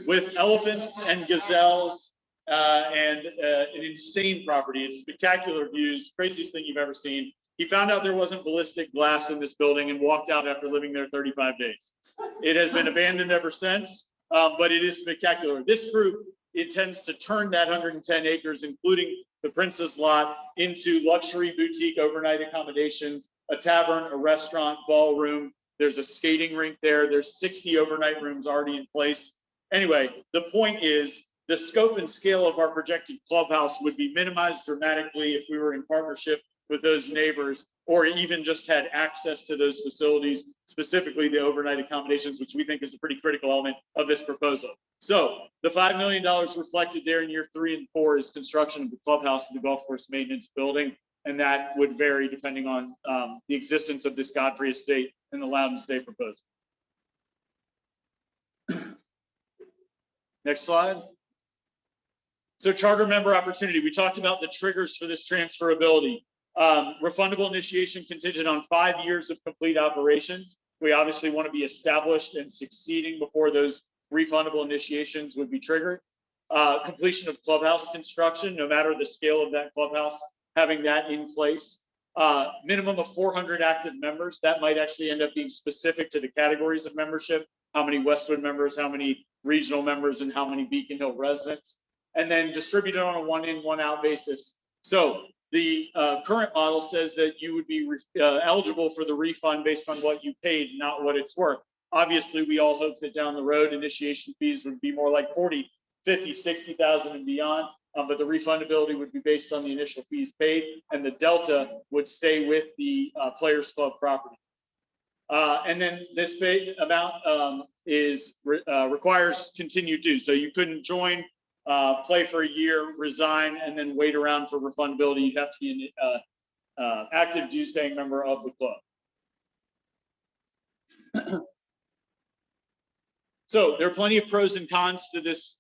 with elephants and gazelles and an insane property. It's spectacular views, craziest thing you've ever seen. He found out there wasn't ballistic glass in this building and walked out after living there 35 days. It has been abandoned ever since, but it is spectacular. This group intends to turn that 110 acres, including the Princess lot, into luxury boutique overnight accommodations, a tavern, a restaurant, ballroom. There's a skating rink there. There's 60 overnight rooms already in place. Anyway, the point is the scope and scale of our projected clubhouse would be minimized dramatically if we were in partnership with those neighbors, or even just had access to those facilities, specifically the overnight accommodations, which we think is a pretty critical element of this proposal. So the $5 million reflected there in year 3 and 4 is construction of the clubhouse and the golf course maintenance building, and that would vary depending on the existence of this Godfrey estate and the Loudon Stay proposal. Next slide. So charter member opportunity. We talked about the triggers for this transferability. Refundable initiation contingent on 5 years of complete operations. We obviously want to be established and succeeding before those refundable initiations would be triggered. Completion of clubhouse construction, no matter the scale of that clubhouse, having that in place. Minimum of 400 active members. That might actually end up being specific to the categories of membership: how many Westwood members, how many regional members, and how many Beacon Hill residents. And then distributed on a 1-in, 1-out basis. So the current model says that you would be eligible for the refund based on what you paid, not what it's worth. Obviously, we all hope that down the road, initiation fees would be more like 40, 50, 60,000 and beyond. But the refundability would be based on the initial fees paid, and the delta would stay with the Players Club property. And then this amount requires continued dues. So you couldn't join, play for a year, resign, and then wait around for refundability. You'd have to be an active dues paying member of the club. So there are plenty of pros and cons to this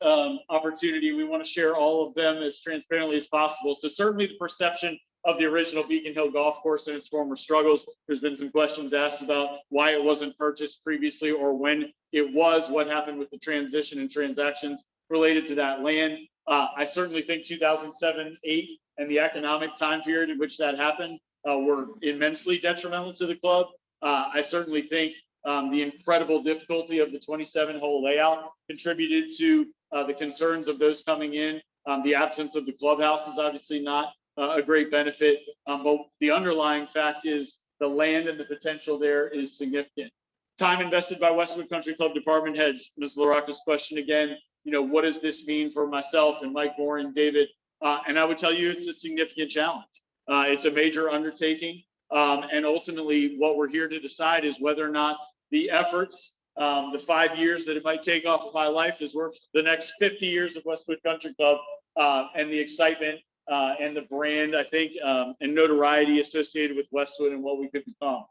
opportunity. We want to share all of them as transparently as possible. So certainly the perception of the original Beacon Hill golf course and its former struggles. There's been some questions asked about why it wasn't purchased previously, or when it was, what happened with the transition and transactions related to that land. I certainly think 2007-8 and the economic time period in which that happened were immensely detrimental to the club. I certainly think the incredible difficulty of the 27-hole layout contributed to the concerns of those coming in. The absence of the clubhouse is obviously not a great benefit, but the underlying fact is the land and the potential there is significant. Time invested by Westwood Country Club department heads. Ms. LaRocca's question again, what does this mean for myself and Mike Moore and David? And I would tell you it's a significant challenge. It's a major undertaking. And ultimately what we're here to decide is whether or not the efforts The 5 years that it might take off of my life is worth the next 50 years of Westwood Country Club, and the excitement and the brand, I think, and notoriety associated with Westwood and what we could become.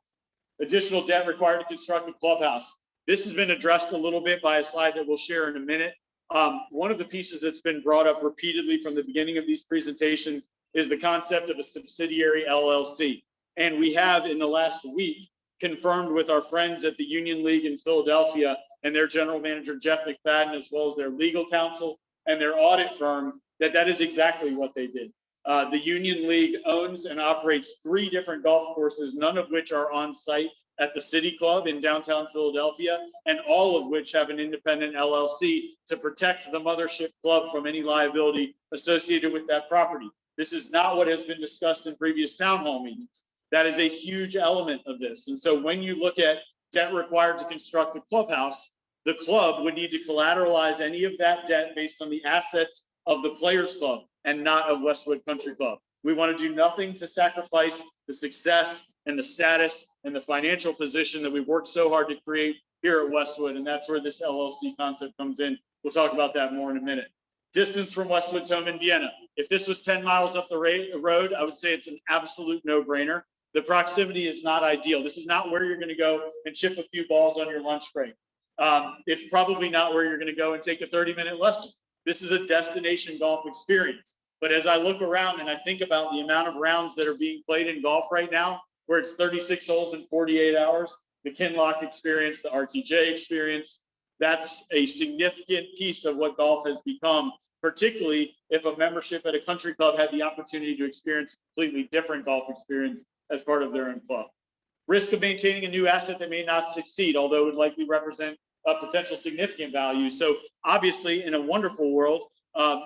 Additional debt required to construct the clubhouse. This has been addressed a little bit by a slide that we'll share in a minute. One of the pieces that's been brought up repeatedly from the beginning of these presentations is the concept of a subsidiary LLC. And we have in the last week confirmed with our friends at the Union League in Philadelphia and their general manager, Jeff McFadden, as well as their legal counsel and their audit firm, that that is exactly what they did. The Union League owns and operates 3 different golf courses, none of which are on site at the City Club in downtown Philadelphia, and all of which have an independent LLC to protect the mothership club from any liability associated with that property. This is not what has been discussed in previous town hall meetings. That is a huge element of this. And so when you look at debt required to construct the clubhouse, the club would need to collateralize any of that debt based on the assets of the Players Club and not of Westwood Country Club. We want to do nothing to sacrifice the success and the status and the financial position that we've worked so hard to create here at Westwood. And that's where this LLC concept comes in. We'll talk about that more in a minute. Distance from Westwood's home in Vienna. If this was 10 miles up the road, I would say it's an absolute no-brainer. The proximity is not ideal. This is not where you're going to go and chip a few balls on your lunch break. It's probably not where you're going to go and take a 30-minute lesson. This is a destination golf experience. But as I look around and I think about the amount of rounds that are being played in golf right now, where it's 36 holes in 48 hours, the Kinlock experience, the RTJ experience, that's a significant piece of what golf has become, particularly if a membership at a country club had the opportunity to experience a completely different golf experience as part of their own club. Risk of maintaining a new asset that may not succeed, although it would likely represent a potential significant value. So obviously, in a wonderful world,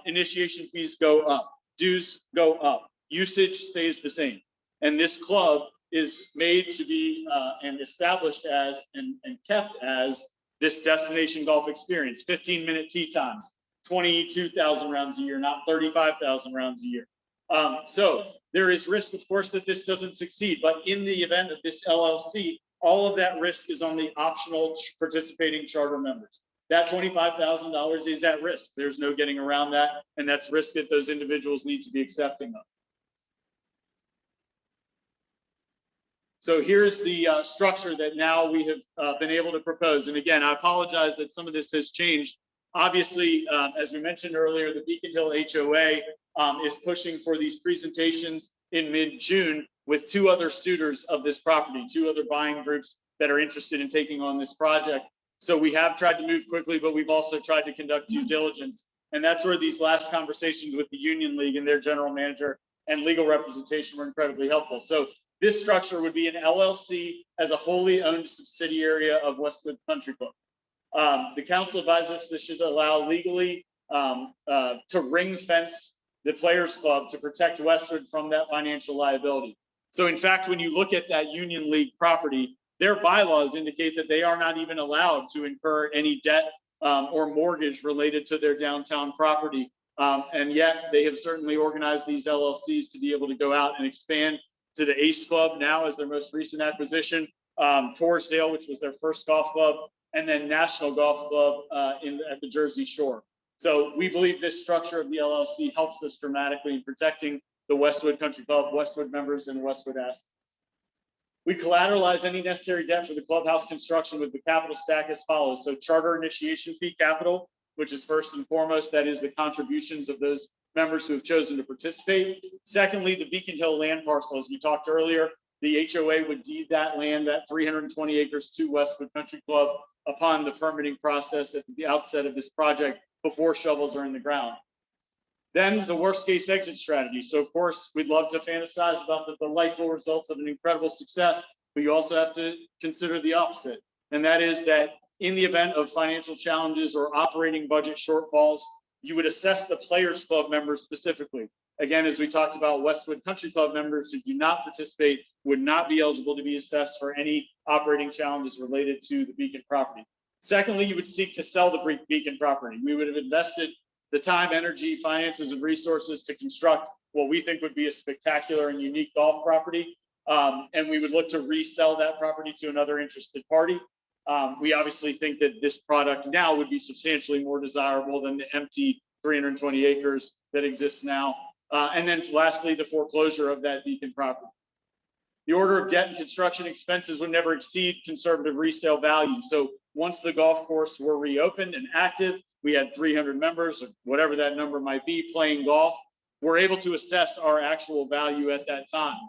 initiation fees go up, dues go up, usage stays the same. And this club is made to be and established as and kept as this destination golf experience, 15-minute tee times, 22,000 rounds a year, not 35,000 rounds a year. So there is risk, of course, that this doesn't succeed, but in the event of this LLC, all of that risk is on the optional participating charter members. That $25,000 is at risk. There's no getting around that, and that's risk that those individuals need to be accepting of. So here's the structure that now we have been able to propose. And again, I apologize that some of this has changed. Obviously, as we mentioned earlier, the Beacon Hill HOA is pushing for these presentations in mid-June with 2 other suitors of this property, 2 other buying groups that are interested in taking on this project. So we have tried to move quickly, but we've also tried to conduct due diligence. And that's where these last conversations with the Union League and their general manager and legal representation were incredibly helpful. So this structure would be an LLC as a wholly owned subsidiary of Westwood Country Club. The council advises this should allow legally to ring fence the Players Club to protect Westwood from that financial liability. So in fact, when you look at that Union League property, their bylaws indicate that they are not even allowed to incur any debt or mortgage related to their downtown property. And yet they have certainly organized these LLCs to be able to go out and expand to the Ace Club now as their most recent acquisition, Torresdale, which was their first golf club, and then National Golf Club at the Jersey Shore. So we believe this structure of the LLC helps us dramatically in protecting the Westwood Country Club, Westwood members, and Westwood assets. We collateralize any necessary debt for the clubhouse construction with the capital stack as follows. So charter initiation fee capital, which is first and foremost, that is the contributions of those members who have chosen to participate. Secondly, the Beacon Hill land parcel, as we talked earlier, the HOA would deed that land, that 320 acres to Westwood Country Club upon the permitting process at the outset of this project before shovels are in the ground. Then the worst case exit strategy. So of course, we'd love to fantasize about the delightful results of an incredible success, but you also have to consider the opposite. And that is that in the event of financial challenges or operating budget shortfalls, you would assess the Players Club members specifically. Again, as we talked about, Westwood Country Club members who do not participate would not be eligible to be assessed for any operating challenges related to the Beacon property. Secondly, you would seek to sell the Beacon property. We would have invested the time, energy, finances, and resources to construct what we think would be a spectacular and unique golf property. And we would look to resell that property to another interested party. We obviously think that this product now would be substantially more desirable than the empty 320 acres that exists now. And then lastly, the foreclosure of that Beacon property. The order of debt and construction expenses would never exceed conservative resale value. So once the golf course were reopened and active, we had 300 members or whatever that number might be playing golf. We're able to assess our actual value at that time.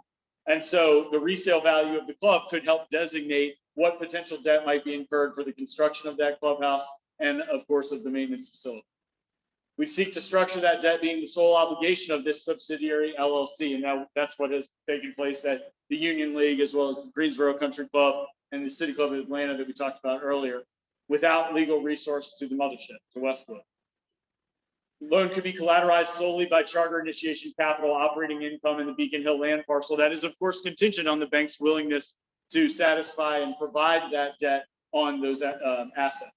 And so the resale value of the club could help designate what potential debt might be incurred for the construction of that clubhouse and of course of the maintenance facility. We seek to structure that debt being the sole obligation of this subsidiary LLC. And that's what has taken place at the Union League, as well as the Greensboro Country Club and the City Club of Atlanta that we talked about earlier, without legal recourse to the mothership, to Westwood. Loan could be collateralized solely by charter initiation capital, operating income in the Beacon Hill land parcel. That is, of course, contingent on the bank's willingness to satisfy and provide that debt on those assets.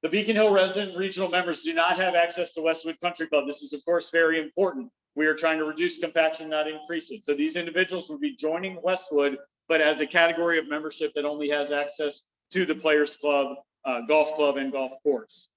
The Beacon Hill resident and regional members do not have access to Westwood Country Club. This is, of course, very important. We are trying to reduce compaction, not increase it. So these individuals would be joining Westwood, but as a category of membership that only has access to the Players Club, golf club, and golf course.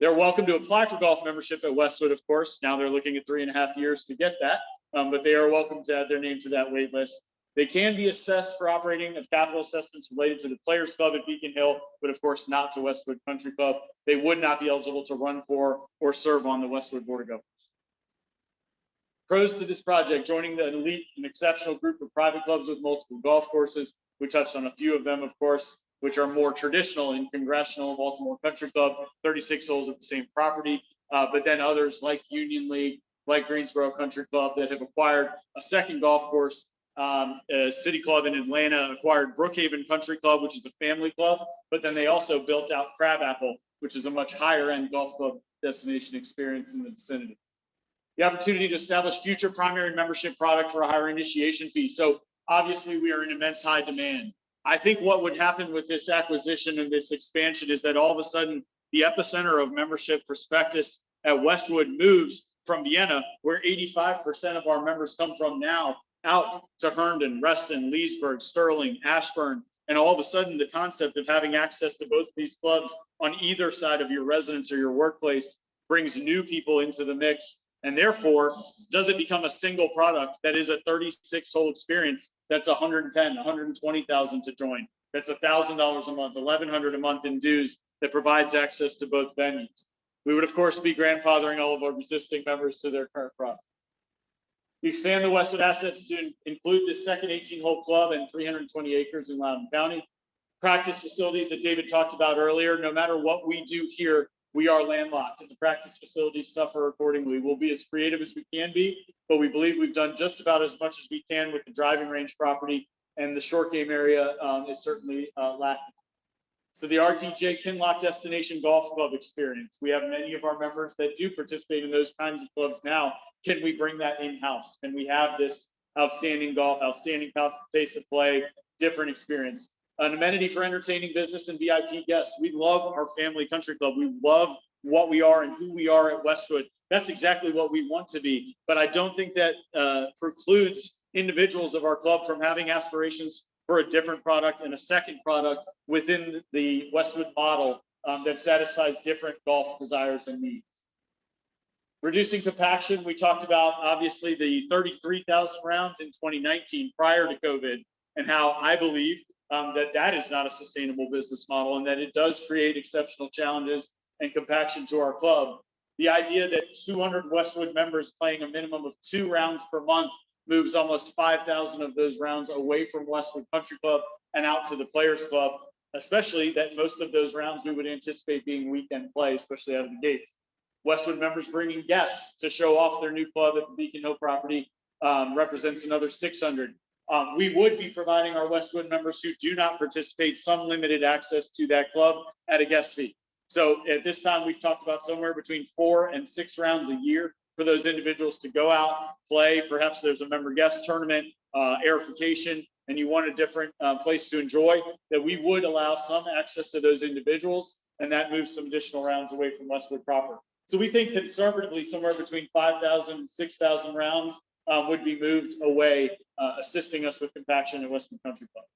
They're welcome to apply for golf membership at Westwood, of course. Now they're looking at 3.5 years to get that, but they are welcome to add their name to that wait list. They can be assessed for operating of capital assessments related to the Players Club at Beacon Hill, but of course not to Westwood Country Club. They would not be eligible to run for or serve on the Westwood Board of Governors. Pros to this project: joining the elite and exceptional group of private clubs with multiple golf courses. We touched on a few of them, of course, which are more traditional in Congressional Baltimore Country Club, 36 holes at the same property, but then others like Union League, like Greensboro Country Club that have acquired a second golf course. City Club in Atlanta acquired Brookhaven Country Club, which is a family club, but then they also built out Crabapple, which is a much higher end golf club destination experience in the vicinity. The opportunity to establish future primary membership product for a higher initiation fee. So obviously we are in immense high demand. I think what would happen with this acquisition and this expansion is that all of a sudden the epicenter of membership prospectus at Westwood moves from Vienna, where 85% of our members come from now, out to Herndon, Reston, Leesburg, Sterling, Ashburn, and all of a sudden the concept of having access to both of these clubs on either side of your residence or your workplace brings new people into the mix. And therefore, does it become a single product that is a 36-hole experience that's 110, 120,000 to join? That's $1,000 a month, $1,100 a month in dues that provides access to both venues. We would, of course, be grandfathering all of our existing members to their current product. We expand the Westwood assets to include this second 18-hole club and 320 acres in Loudoun County. Practice facilities that David talked about earlier. No matter what we do here, we are landlocked and the practice facilities suffer accordingly. We'll be as creative as we can be, but we believe we've done just about as much as we can with the driving range property, and the short game area is certainly lacking. So the RTJ Kinloch Destination Golf Club experience. We have many of our members that do participate in those kinds of clubs now. Can we bring that in-house? Can we have this outstanding golf, outstanding pace of play, different experience? An amenity for entertaining business and VIP guests. We love our family country club. We love what we are and who we are at Westwood. That's exactly what we want to be. But I don't think that precludes individuals of our club from having aspirations for a different product and a second product within the Westwood model that satisfies different golf desires and needs. Reducing compaction, we talked about obviously the 33,000 rounds in 2019 prior to COVID, and how I believe that is not a sustainable business model and that it does create exceptional challenges and compaction to our club. The idea that 200 Westwood members playing a minimum of 2 rounds per month moves almost 5,000 of those rounds away from Westwood Country Club and out to the Players Club, especially that most of those rounds we would anticipate being weekend play, especially out of the gates. Westwood members bringing guests to show off their new club at the Beacon Hill property represents another 600. We would be providing our Westwood members who do not participate some limited access to that club at a guest fee. So at this time, we've talked about somewhere between 4 and 6 rounds a year for those individuals to go out, play. Perhaps there's a member guest tournament, airification, and you want a different place to enjoy, that we would allow some access to those individuals, and that moves some additional rounds away from Westwood proper. So we think conservatively somewhere between 5,000 and 6,000 rounds would be moved away, assisting us with compaction at Westwood Country Club.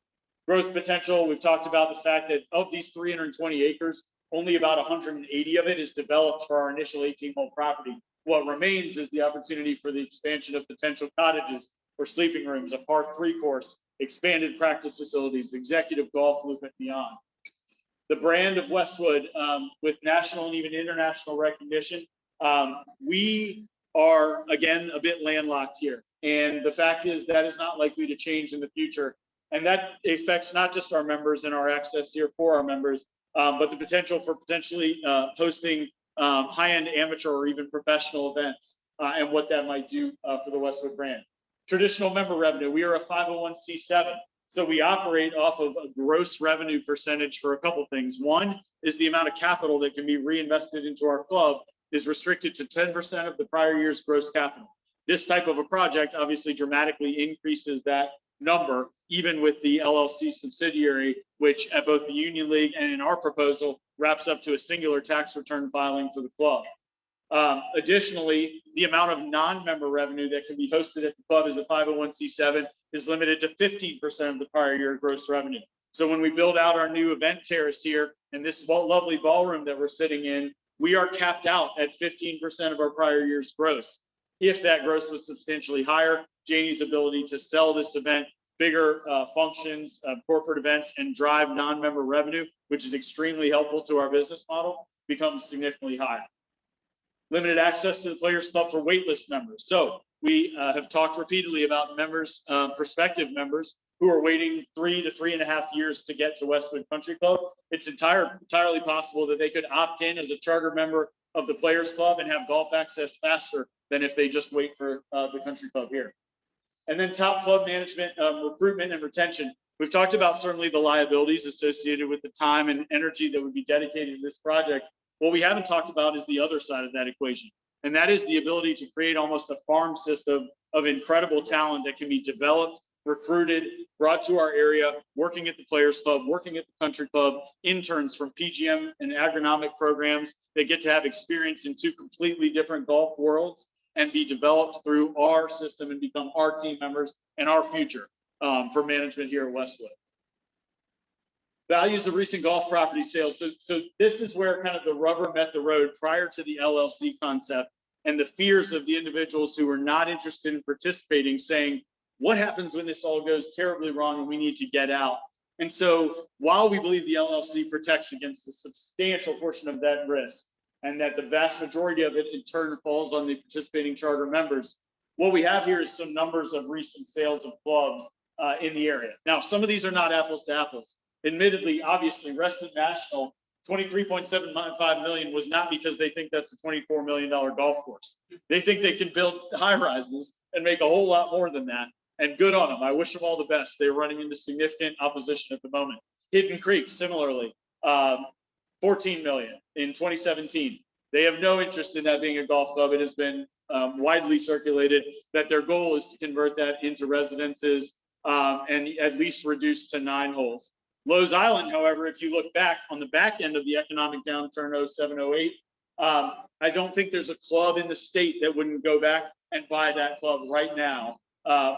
Growth potential, we've talked about the fact that of these 320 acres, only about 180 of it is developed for our initial 18-hole property. What remains is the opportunity for the expansion of potential cottages or sleeping rooms, a par 3 course, expanded practice facilities, executive golf loop and beyond. The brand of Westwood, with national and even international recognition, we are, again, a bit landlocked here. And the fact is that is not likely to change in the future. And that affects not just our members and our access here for our members, but the potential for potentially hosting high-end amateur or even professional events and what that might do for the Westwood brand. Traditional member revenue, we are a 501c7. So we operate off of a gross revenue percentage for a couple things. One is the amount of capital that can be reinvested into our club is restricted to 10% of the prior year's gross capital. This type of a project obviously dramatically increases that number, even with the LLC subsidiary, which at both the Union League and in our proposal wraps up to a singular tax return filing for the club. Additionally, the amount of non-member revenue that can be hosted at the club as a 501c7 is limited to 15% of the prior year gross revenue. So when we build out our new event terrace here and this lovely ballroom that we're sitting in, we are capped out at 15% of our prior year's gross. If that gross was substantially higher, Janie's ability to sell this event, bigger functions, corporate events, and drive non-member revenue, which is extremely helpful to our business model, becomes significantly higher. Limited access to the Players Club for waitlist members. So we have talked repeatedly about members, prospective members who are waiting 3 to 3.5 years to get to Westwood Country Club. It's entirely possible that they could opt in as a charter member of the Players Club and have golf access faster than if they just wait for the country club here. And then top club management, recruitment and retention. We've talked about certainly the liabilities associated with the time and energy that would be dedicated to this project. What we haven't talked about is the other side of that equation. And that is the ability to create almost a farm system of incredible talent that can be developed, recruited, brought to our area, working at the Players Club, working at the country club, interns from PGM and agronomic programs that get to have experience in 2 completely different golf worlds and be developed through our system and become our team members and our future for management here at Westwood. Values of recent golf property sales. So this is where kind of the rubber met the road prior to the LLC concept and the fears of the individuals who were not interested in participating, saying, what happens when this all goes terribly wrong and we need to get out? And so while we believe the LLC protects against a substantial portion of that risk, and that the vast majority of it in turn falls on the participating charter members, what we have here is some numbers of recent sales of clubs in the area. Now, some of these are not apples to apples. Admittedly, obviously, Reston National, 23.75 million was not because they think that's a $24 million golf course. They think they can build high rises and make a whole lot more than that. And good on them. I wish them all the best. They're running into significant opposition at the moment. Hidden Creek, similarly, 14 million in 2017. They have no interest in that being a golf club. It has been widely circulated that their goal is to convert that into residences and at least reduce to 9 holes. Lowe's Island, however, if you look back on the back end of the economic downturn 07, 08, I don't think there's a club in the state that wouldn't go back and buy that club right now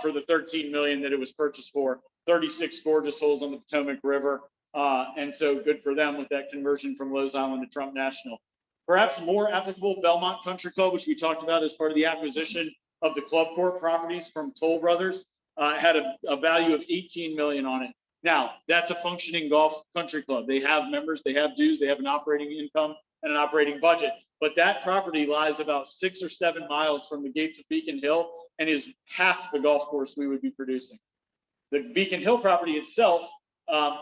for the 13 million that it was purchased for. 36 gorgeous holes on the Potomac River. And so good for them with that conversion from Lowe's Island to Trump National. Perhaps more applicable, Belmont Country Club, which we talked about as part of the acquisition of the Club Court properties from Toll Brothers, had a value of 18 million on it. Now, that's a functioning golf country club. They have members, they have dues, they have an operating income and an operating budget. But that property lies about 6 or 7 miles from the gates of Beacon Hill and is half the golf course we would be producing. The Beacon Hill property itself,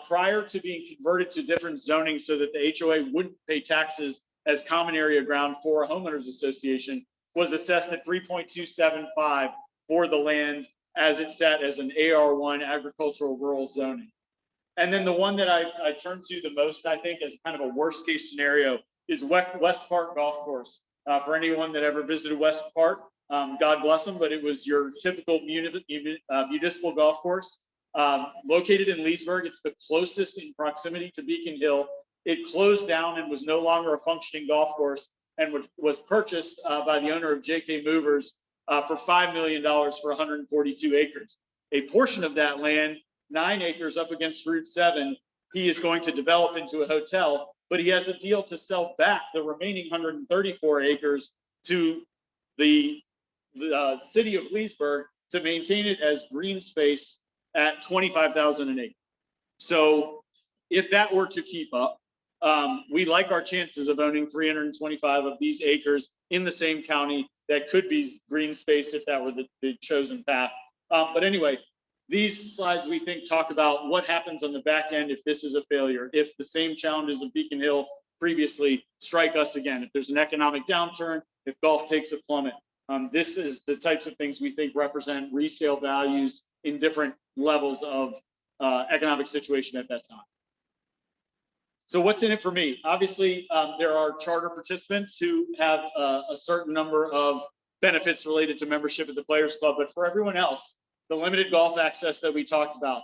prior to being converted to different zoning so that the HOA wouldn't pay taxes as common area ground for a homeowners association, was assessed at 3.275 for the land as it sat as an AR1 agricultural rural zoning. And then the one that I turn to the most, I think, as kind of a worst case scenario is West Park Golf Course. For anyone that ever visited West Park, God bless them, but it was your typical municipal golf course. Located in Leesburg, it's the closest in proximity to Beacon Hill. It closed down and was no longer a functioning golf course and was purchased by the owner of JK Movers for $5 million for 142 acres. A portion of that land 9 acres up against Route 7, he is going to develop into a hotel, but he has a deal to sell back the remaining 134 acres to the city of Leesburg to maintain it as green space at 25,000 an acre. So if that were to keep up, we like our chances of owning 325 of these acres in the same county that could be green space if that were the chosen path. But anyway, these slides we think talk about what happens on the back end if this is a failure, if the same challenges of Beacon Hill previously strike us again, if there's an economic downturn, if golf takes a plummet. This is the types of things we think represent resale values in different levels of economic situation at that time. So what's in it for me? Obviously, there are charter participants who have a certain number of benefits related to membership at the Players Club, but for everyone else, the limited golf access that we talked about,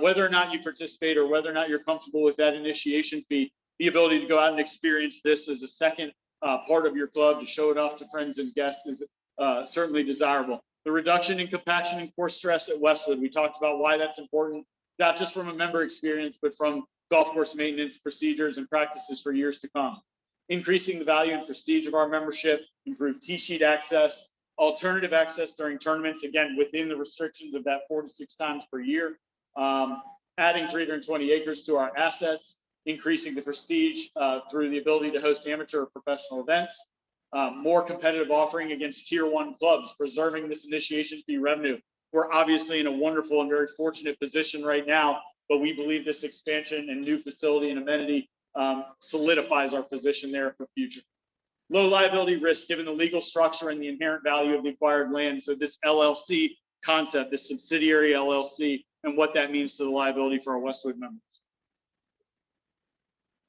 whether or not you participate or whether or not you're comfortable with that initiation fee, the ability to go out and experience this as a second part of your club, to show it off to friends and guests, is certainly desirable. The reduction in compaction and course stress at Westwood, we talked about why that's important, not just from a member experience, but from golf course maintenance procedures and practices for years to come. Increasing the value and prestige of our membership, improved tee sheet access, alternative access during tournaments, again, within the restrictions of that 4 to 6 times per year, adding 320 acres to our assets, increasing the prestige through the ability to host amateur or professional events, more competitive offering against tier 1 clubs, preserving this initiation fee revenue. We're obviously in a wonderful and very fortunate position right now, but we believe this expansion and new facility and amenity solidifies our position there for future. Low liability risk given the legal structure and the inherent value of the acquired land. So this LLC concept, this subsidiary LLC, and what that means to the liability for our Westwood members.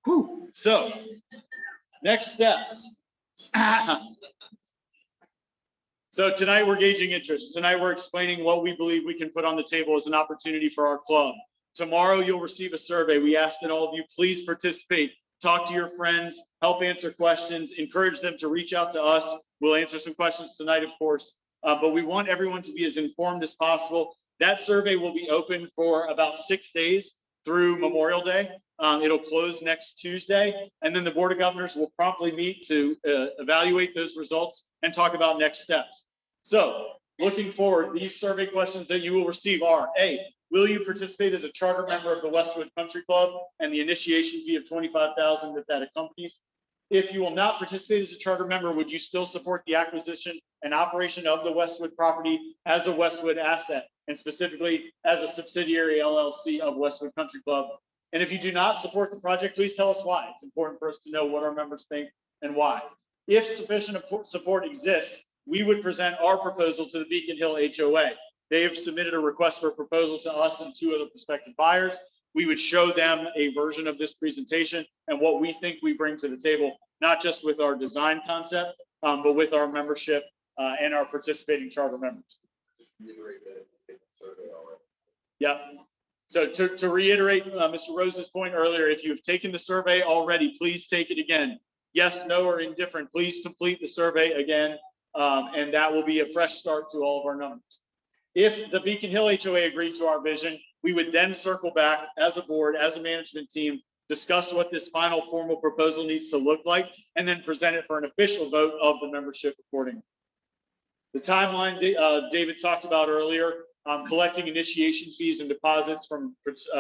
Whew. So next steps. So tonight we're gauging interest. Tonight we're explaining what we believe we can put on the table as an opportunity for our club. Tomorrow you'll receive a survey. We ask that all of you please participate. Talk to your friends, help answer questions, encourage them to reach out to us. We'll answer some questions tonight, of course, but we want everyone to be as informed as possible. That survey will be open for about 6 days through Memorial Day. It'll close next Tuesday, and then the Board of Governors will promptly meet to evaluate those results and talk about next steps. So looking forward, these survey questions that you will receive are: A, will you participate as a charter member of the Westwood Country Club and the initiation fee of $25,000 that accompanies? If you will not participate as a charter member, would you still support the acquisition and operation of the Westwood property as a Westwood asset, and specifically as a subsidiary LLC of Westwood Country Club? And if you do not support the project, please tell us why. It's important for us to know what our members think and why. If sufficient support exists, we would present our proposal to the Beacon Hill HOA. They have submitted a request for a proposal to us and 2 other prospective buyers. We would show them a version of this presentation and what we think we bring to the table, not just with our design concept, but with our membership and our participating charter members. Yeah. So to reiterate Mr. Rose's point earlier, if you have taken the survey already, please take it again. Yes, no, or indifferent, please complete the survey again, and that will be a fresh start to all of our numbers. If the Beacon Hill HOA agreed to our vision, we would then circle back as a board, as a management team, discuss what this final formal proposal needs to look like, and then present it for an official vote of the membership accordingly. The timeline David talked about earlier, collecting initiation fees and deposits from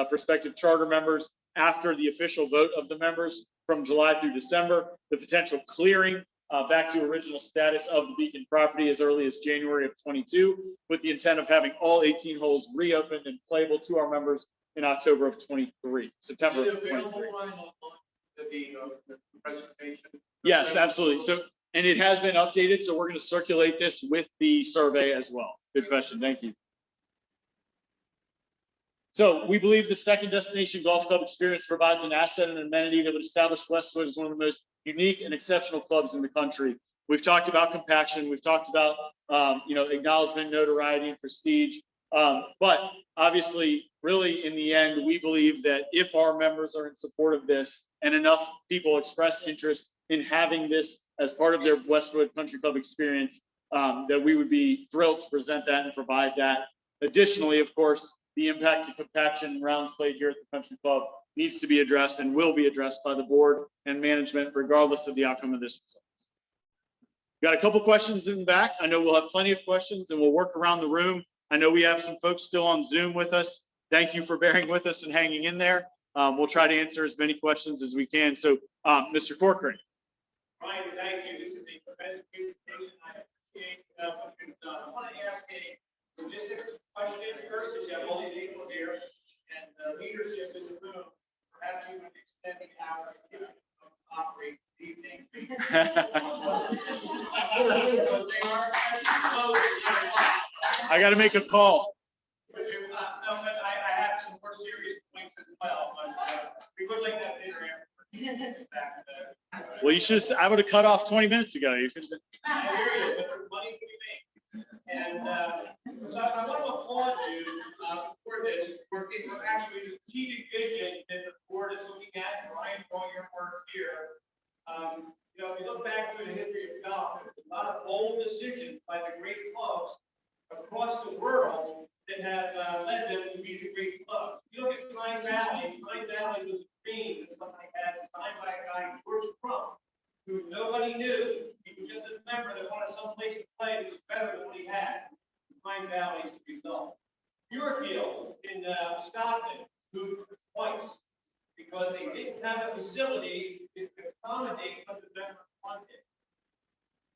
prospective charter members after the official vote of the members from July through December, the potential clearing back to original status of the Beacon property as early as January of 22, with the intent of having all 18 holes reopened and playable to our members in October of 23, September Is of it available 23. online the presentation? Yes, absolutely. So, and it has been updated, so we're going to circulate this with the survey as well. Good question. Thank you. So we believe the Second Destination Golf Club experience provides an asset and amenity that would establish Westwood as one of the most unique and exceptional clubs in the country. We've talked about compaction. We've talked about, acknowledgement, notoriety, and prestige. But obviously, really, in the end, we believe that if our members are in support of this and enough people express interest in having this as part of their Westwood Country Club experience, that we would be thrilled to present that and provide that. Additionally, of course, the impact to compaction rounds played here at the country club needs to be addressed and will be addressed by the board and management regardless of the outcome of this. Got a couple questions in the back. I know we'll have plenty of questions and we'll work around the room. I know we have some folks still on Zoom with us. Thank you for bearing with us and hanging in there. We'll try to answer as many questions as we can. So, Mr. Corcoran. Ryan, thank you. This is a tremendous presentation. I appreciate what you've done. I want to ask a logistics question first, since you have all these people here and leadership in the room. Perhaps you would extend the hour to operate this evening. I got to make a call. No, but I have some more serious points as well, but we would like that dinner after. Well, you should. I would have cut off 20 minutes ago. You should. I hear you, but there's money to be made. And so I want to applaud you for this, for actually the strategic vision that the board is looking at, Ryan, for all your work here. You know, if you look back through the history of golf, there's a lot of bold decisions by the great clubs across the world that have led them to be the great clubs. You look at Pine Valley was a dream that somebody had designed by a guy, George Crump, who nobody knew. He was just a member that wanted someplace to play that was better than what he had. Pine Valley is the result. Muirfield in Stockton moved twice because they didn't have a facility to accommodate what the member wanted.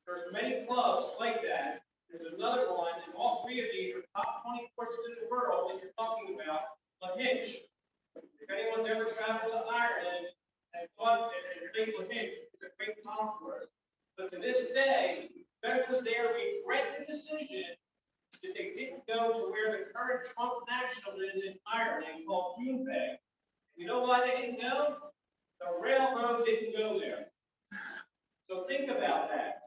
There's many clubs like that. There's another one, and all three of these are top 20 courses in the world that you're talking about, Lahinch. If anyone's ever traveled to Ireland and thought that Lake Lahinch is a great golf course, but to this day, veterans there regret the decision that they didn't go to where the current Trump National is in Ireland, called Doonbeg. You know why they didn't go? The railroad didn't go there. So think about that.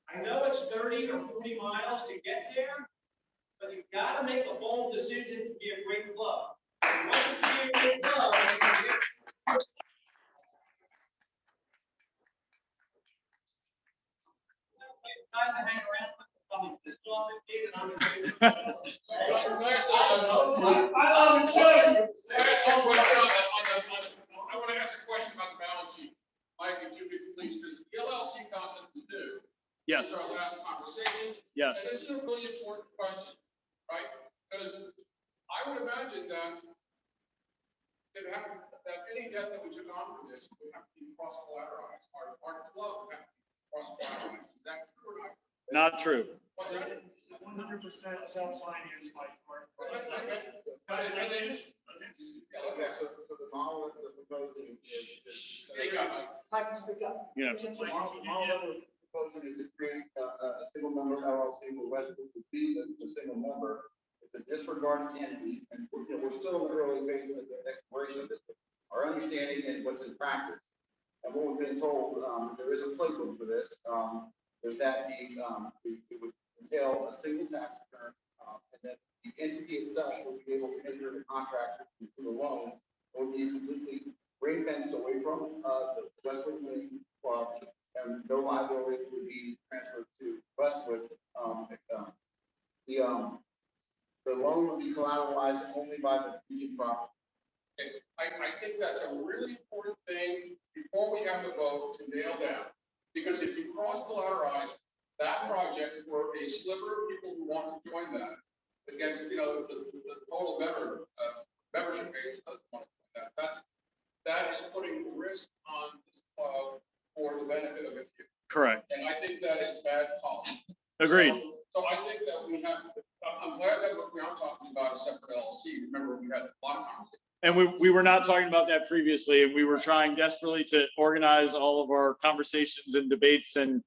I know it's 30 or 40 miles to get there, but you've got to make a bold decision to be a great club. And once you be a great club, you can get guys to hang around with the public. This club is big and I'm I love it. I want to ask a question about the balance sheet. Mike, if you could please, because the LLC concept is new. Yes. Since our last conversation. Yes. And this is a really important question, right? Because I would imagine that any debt that we took on for this would have to be cross-collateralized. Our club would have to be cross-collateralized. Is that true or not? Not true. What's that? 100% self-financed by Florida. Okay, so the model that we're proposing is. Yeah. The model that we're proposing is to create a single member LLC where Westwood would be the single member. It's a disregarded entity, and we're still in the early phase of the exploration of it. Our understanding and what's in practice, and what we've been told, there is a playbook for this. Is that it would entail a single tax return, and that the entity itself will be able to enter the contract for the loan, or be completely ring fenced away from the Westwood Wing Club, and no liability would be transferred to Westwood. The loan would be collateralized only by the Fusion property. I think that's a really important thing before we have to vote to nail down. Because if you cross-collateralize that project for a sliver of people who want to join that against, the total membership base that doesn't want to join that, that is putting risk on this club for the benefit of its youth. Correct. And I think that is bad policy. Agreed. So I think that we have, I'm glad that we're now talking about a separate LLC. Remember, we had a lot of conversations. And we were not talking about that previously, and we were trying desperately to organize all of our conversations and debates and,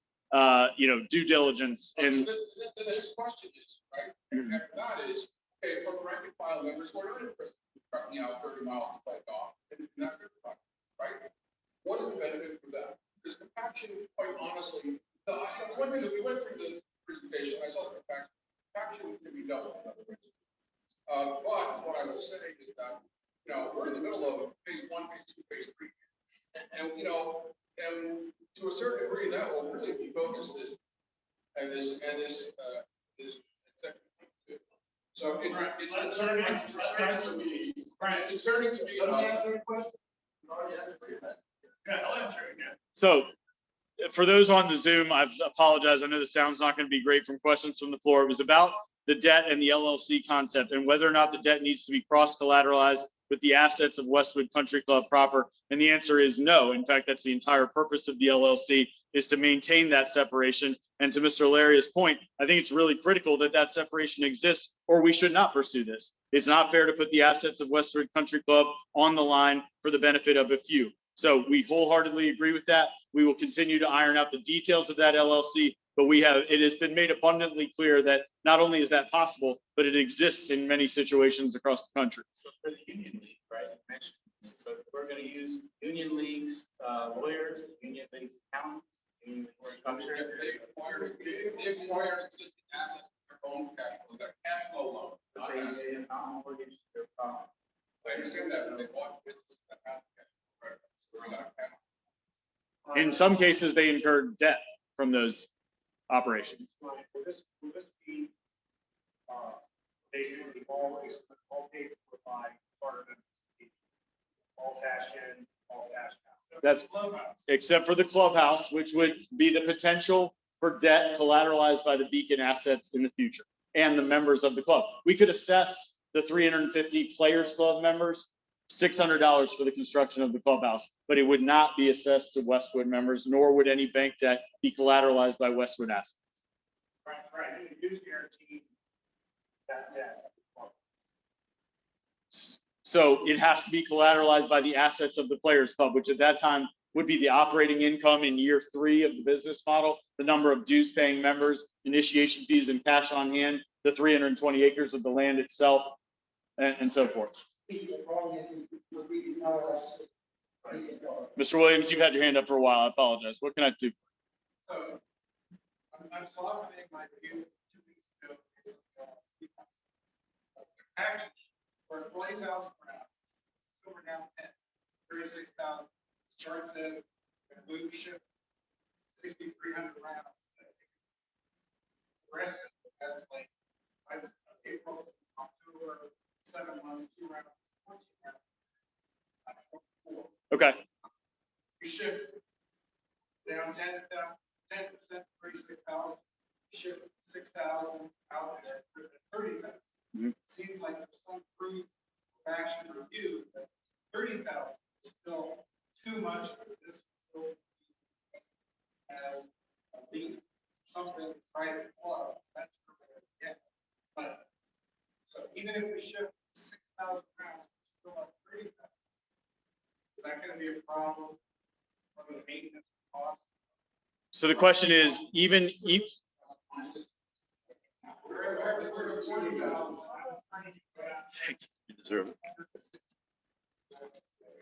due diligence. And The next question is, right, and that is, okay, for the rank and file members, we're not interested in trucking out 30 miles to play golf, and that's their problem, right? What is the benefit for that? Because compaction, quite honestly, one thing that we went through the presentation, I saw the compaction can be done with other ways. But what I will say is that, we're in the middle of phase 1, phase 2, phase 3. And to a certain degree, that will really defocus this executive. So it's Right. concerning, it's concerning to me. Right. It's concerning to me. Let me answer your question. You already answered it. Yeah, I'll answer it again. So for those on the Zoom, I apologize. I know the sound's not going to be great from questions from the floor. It was about the debt and the LLC concept and whether or not the debt needs to be cross-collateralized with the assets of Westwood Country Club proper. And the answer is no. In fact, that's the entire purpose of the LLC, is to maintain that separation. And to Mr. Laria's point, I think it's really critical that that separation exists, or we should not pursue this. It's not fair to put the assets of Westwood Country Club on the line for the benefit of a few. So we wholeheartedly agree with that. We will continue to iron out the details of that LLC, but it has been made abundantly clear that not only is that possible, but it exists in many situations across the country. So for the union league, right, you mentioned, so we're gonna use union leagues, lawyers, union leagues accountants, union leagues structure. They acquired existing assets with their own cash flow, their cash flow loan. Not assets. I understand that, but they bought businesses that have cash flow, right? So we're not cash. In some cases, they incurred debt from those operations. Will this be, basically always, all paid for by charter members? All cash in, all cash out? That's Clubhouse. except for the clubhouse, which would be the potential for debt collateralized by the Beacon assets in the future and the members of the club. We could assess the 350 Players Club members $600 for the construction of the clubhouse, but it would not be assessed to Westwood members, nor would any bank debt be collateralized by Westwood assets. Right, right, you do guarantee that debt. So it has to be collateralized by the assets of the Players Club, which at that time would be the operating income in year 3 of the business model, the number of dues paying members, initiation fees and cash on hand, the 320 acres of the land itself, and so forth. Mr. Williams, you've had your hand up for a while. I apologize. What can I do? So, I'm softening my view 2 weeks ago. Action for 40,000 rounds, so we're down 10, 36,000. Chart says, we ship 6,300 rounds. The rest of it, that's like, April, October, 7 months, 2 rounds, 14 rounds. 24. Okay. We shift down 10%, 36,000. Shift 6,000 out there, 30,000. Mhm. Seems like there's some proof of action review that 30,000 is still too much for this facility as a lead, something private club. That's yeah. But so even if we shift 6,000 rounds, still at 30,000. Is that going to be a problem for the maintenance cost? So the question is, even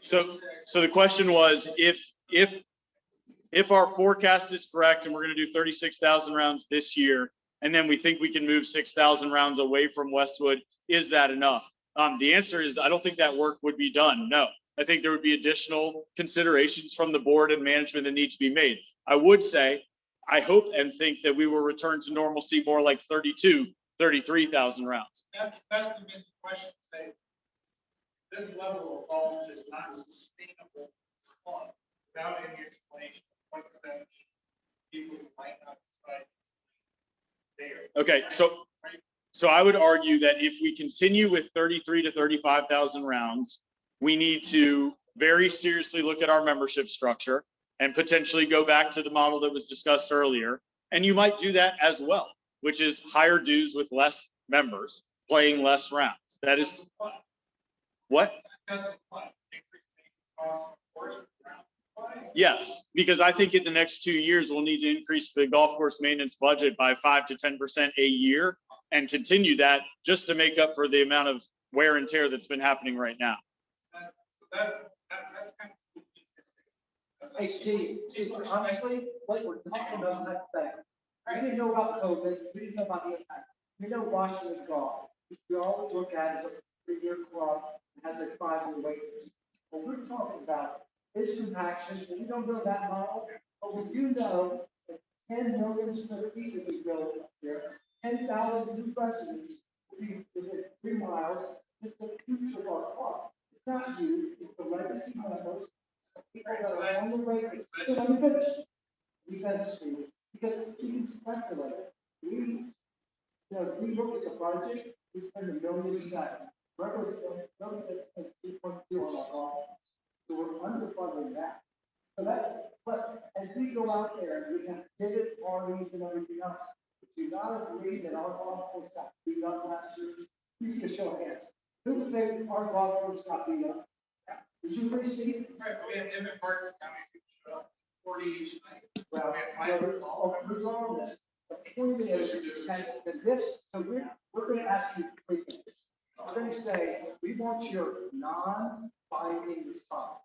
so the question was, if our forecast is correct and we're going to do 36,000 rounds this year, and then we think we can move 6,000 rounds away from Westwood, is that enough? The answer is, I don't think that work would be done. No, I think there would be additional considerations from the board and management that need to be made. I would say, I hope and think that we will return to normalcy more like 33,000 rounds. That's the missing question. Say, this level of volume is not sustainable without any explanation. What does that mean? People might not decide there. Okay, so I would argue that if we continue with 33 to 35,000 rounds, we need to very seriously look at our membership structure and potentially go back to the model that was discussed earlier. And you might do that as well, which is higher dues with less members, playing less rounds. That is what? Yes, because I think in the next 2 years, we'll need to increase the golf course maintenance budget by 5 to 10% a year and continue that just to make up for the amount of wear and tear that's been happening right now. That's kind of. Hey, Steve, honestly, what we're talking about is that fact. We didn't know about COVID, we didn't know about the impact. We know Washington golf, which we always look at as a 3-year club, has a 5-year wait list. What we're talking about is compaction, and we don't know that model, but we do know that 10 million square feet will be built up there, 10,000 new residents will be within miles, it's the future of our club. It's not you, it's the legacy members, the people that are on the way. Let me finish. We finish, Steve, because we can speculate. We, as we look at the budget, we spend $1.7 million. Records, $2.2 on our golf. So we're underfunding that. So that's, but as we go out there, we have pivot parties and everything else. If you not agree that our golf course got beat up last year, please get a show of hands. Who would say our golf course got beat up? Would you agree, Steve? Right, but we had Tim and Parks coming, 40 each night. Well, who's on this? The point is, that this, so we're gonna ask you three things. We're gonna say, we want your non-binding response.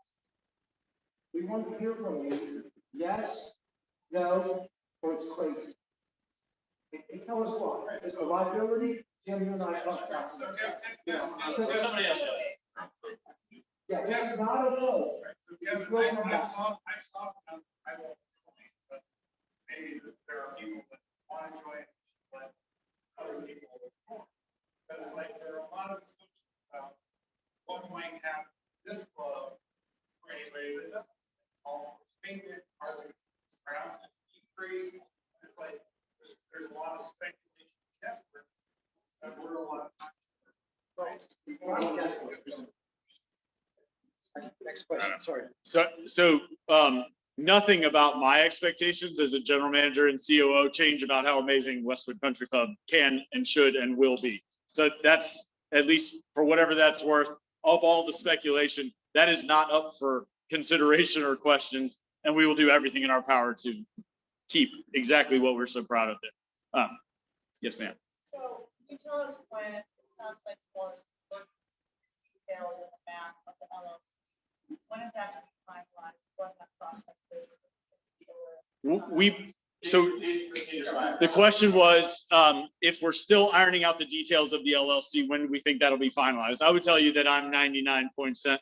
We want to hear from you, yes, no, or it's crazy. And tell us what, is it a liability? Jim, you and I talked about. So, Somebody else. Yeah, that's not a vote. Yes, I saw, I won't, but maybe there are people that want to join, but other people will join. But it's like, there are a lot of assumptions about what might happen in this club, for anybody that doesn't. All maintenance, are the grounds decrease? It's like, there's a lot of speculation, desperate, that we're a lot of. Next question, sorry. So nothing about my expectations as a general manager and COO change about how amazing Westwood Country Club can and should and will be. So that's, at least for whatever that's worth, of all the speculation, that is not up for consideration or questions, and we will do everything in our power to keep exactly what we're so proud of there. Yes, ma'am. So can you tell us when, it sounds like was details in the map of the LLC. When is that to be finalized? What that process is? So the question was, if we're still ironing out the details of the LLC, when do we think that'll be finalized? I would tell you that I'm 99%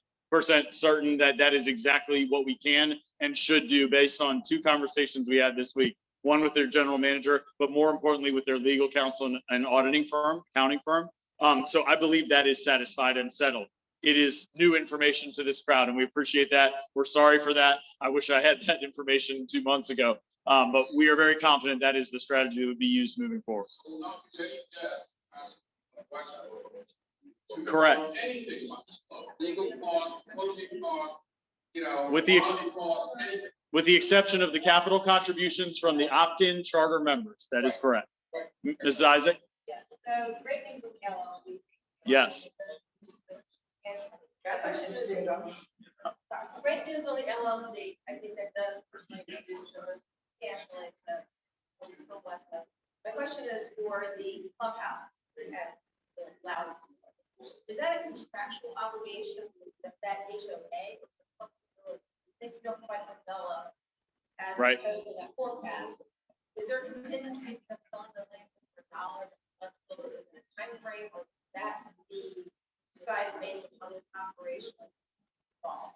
certain that that is exactly what we can and should do based on two conversations we had this week. One with their general manager, but more importantly with their legal counsel and auditing firm, accounting firm. So I believe that is satisfied and settled. It is new information to this crowd and we appreciate that. We're sorry for that. I wish I had that information 2 months ago. But we are very confident that is the strategy that would be used moving forward. Correct. Anything like this, legal costs, closing costs, you know. With the exception of the capital contributions from the opt-in charter members. That is correct. Mrs. Isaac? Yes, so great things with the LLC. Yes. Great news on the LLC. I think that does personally reduce the risk substantially to Westwood. My question is for the clubhouse at the Loud. Is that a contractual obligation that HOA? Things don't quite develop as right. opposed to that forecast. Is there a contingency to filling the land for dollars plus in the time frame, or that can be decided based upon this operation?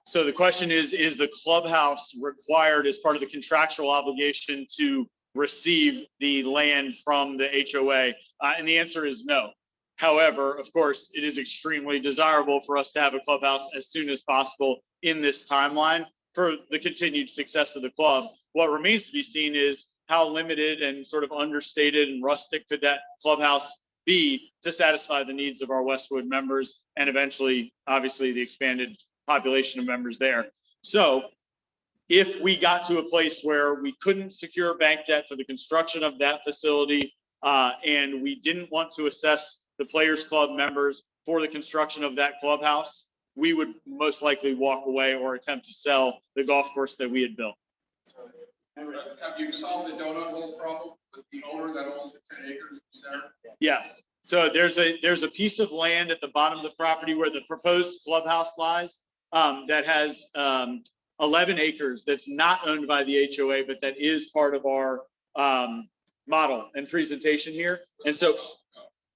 So the question is the clubhouse required as part of the contractual obligation to receive the land from the HOA? And the answer is no. However, of course, it is extremely desirable for us to have a clubhouse as soon as possible in this timeline for the continued success of the club. What remains to be seen is how limited and sort of understated and rustic could that clubhouse be to satisfy the needs of our Westwood members and eventually, obviously, the expanded population of members there. So if we got to a place where we couldn't secure bank debt for the construction of that facility and we didn't want to assess the Players Club members for the construction of that clubhouse, we would most likely walk away or attempt to sell the golf course that we had built. Have you solved the donut hole problem with the owner that owns the 10 acres in the center? Yes. So there's a piece of land at the bottom of the property where the proposed clubhouse lies that has 11 acres that's not owned by the HOA, but that is part of our model and presentation here. And so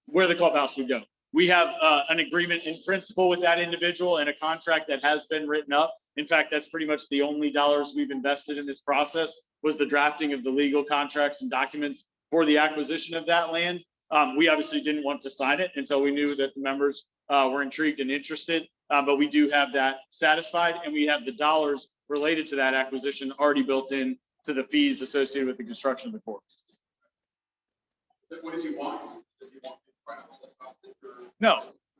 where the clubhouse would go. We have an agreement in principle with that individual and a contract that has been written up. In fact, that's pretty much the only dollars we've invested in this process was the drafting of the legal contracts and documents for the acquisition of that land. We obviously didn't want to sign it until we knew that the members were intrigued and interested. But we do have that satisfied, and we have the dollars related to that acquisition already built in to the fees associated with the construction of the court. What does he want? Does he want to try to hold us hostage or?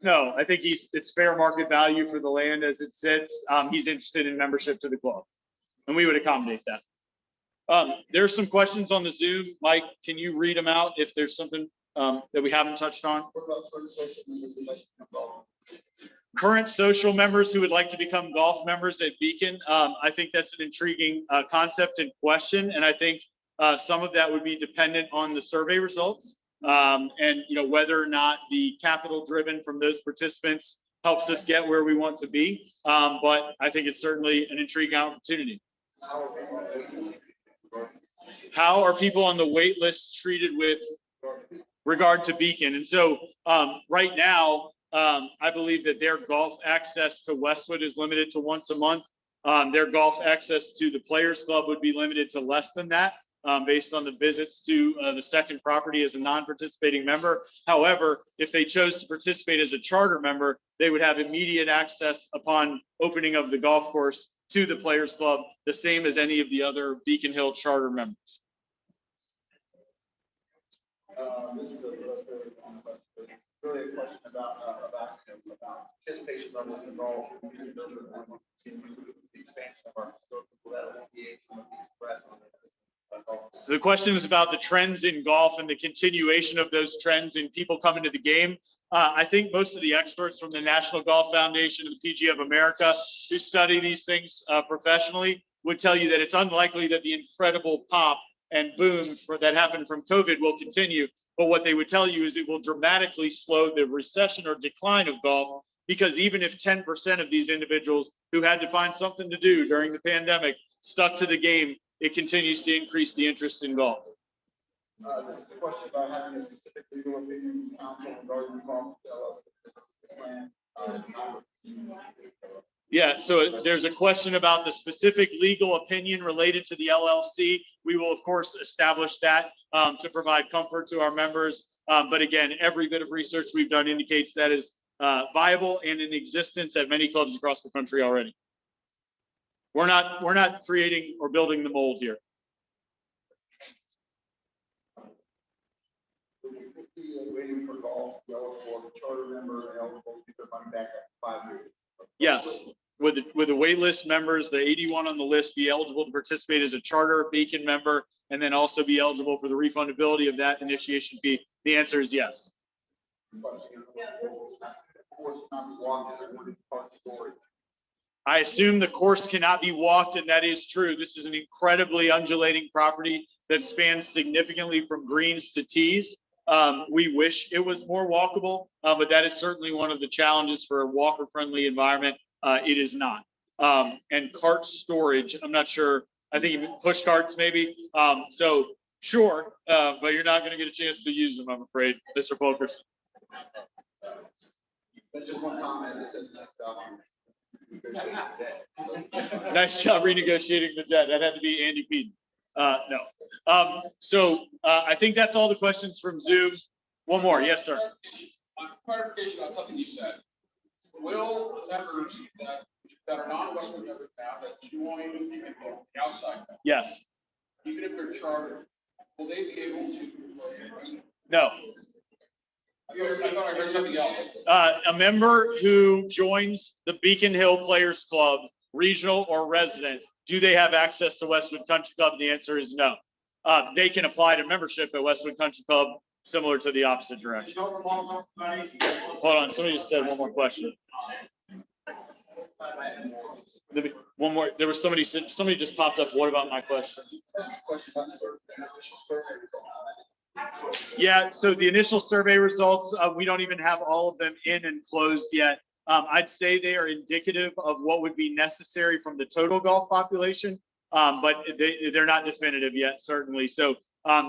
No, I think it's fair market value for the land as it sits. He's interested in membership to the club, and we would accommodate that. There's some questions on the Zoom. Mike, can you read them out if there's something that we haven't touched on? What about certain social members who like to become involved? Current social members who would like to become golf members at Beacon. I think that's an intriguing concept and question, and I think some of that would be dependent on the survey results. And whether or not the capital driven from those participants helps us get where we want to be. But I think it's certainly an intriguing opportunity. How are people on the wait list treated with regard to Beacon? And so right now, I believe that their golf access to Westwood is limited to once a month. Their golf access to the Players Club would be limited to less than that. Based on the visits to the second property as a non-participating member. However, if they chose to participate as a charter member, they would have immediate access upon opening of the golf course to the Players Club, the same as any of the other Beacon Hill charter members. This is really a question about participation levels involved. The expansion of our facility that alleviate some of these threats on it. So the question is about the trends in golf and the continuation of those trends in people coming to the game. I think most of the experts from the National Golf Foundation and the PGA of America who study these things professionally would tell you that it's unlikely that the incredible pop and boom that happened from COVID will continue. But what they would tell you is it will dramatically slow the recession or decline of golf, because even if 10% of these individuals who had to find something to do during the pandemic stuck to the game, it continues to increase the interest in golf. This is the question about having a specific legal opinion from counsel regarding golf plan. Yeah, so there's a question about the specific legal opinion related to the LLC. We will, of course, establish that to provide comfort to our members. But again, every bit of research we've done indicates that is viable and in existence at many clubs across the country already. We're not creating or building the mold here. Waiting for golf, eligible charter member, and eligible to get their money back after 5 years. Yes, with the wait list members, the 81 on the list be eligible to participate as a charter Beacon member, and then also be eligible for the refundability of that initiation fee. The answer is yes. I assume the course cannot be walked, and that is true. This is an incredibly undulating property that spans significantly from greens to tees. We wish it was more walkable, but that is certainly one of the challenges for a walker-friendly environment. It is not. And cart storage, I'm not sure. I think even push carts maybe. So sure, but you're not going to get a chance to use them, I'm afraid, Mr. Fulkerson. That's just one comment. This is nice job on negotiating the debt. Nice job renegotiating the debt. That had to be Andy Peden. No. So I think that's all the questions from Zoom. One more. Yes, sir. Clarification on something you said. Will members that are non-Westwood members now that join the outside, Yes. even if they're chartered, will they be able to? No. I thought I heard something else. A member who joins the Beacon Hill Players Club, regional or resident, do they have access to Westwood Country Club? The answer is no. They can apply to membership at Westwood Country Club, similar to the opposite direction. Hold on, somebody just said one more question. One more. There was somebody just popped up. What about my question? Yeah, so the initial survey results, we don't even have all of them in and closed yet. I'd say they are indicative of what would be necessary from the total golf population, but they're not definitive yet, certainly. So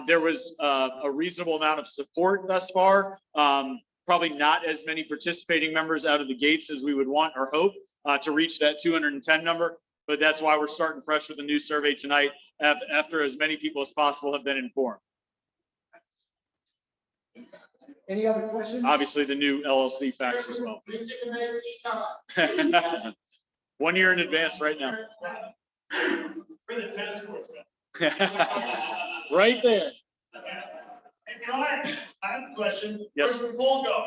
there was a reasonable amount of support thus far. Probably not as many participating members out of the gates as we would want or hope to reach that 210 number, but that's why we're starting fresh with a new survey tonight after as many people as possible have been informed. Any other questions? Obviously, the new LLC fax as well. 1 year in advance right now. For the tennis courts. Right there. Hey, Brian, I have a question. Yes. Where's the pool go?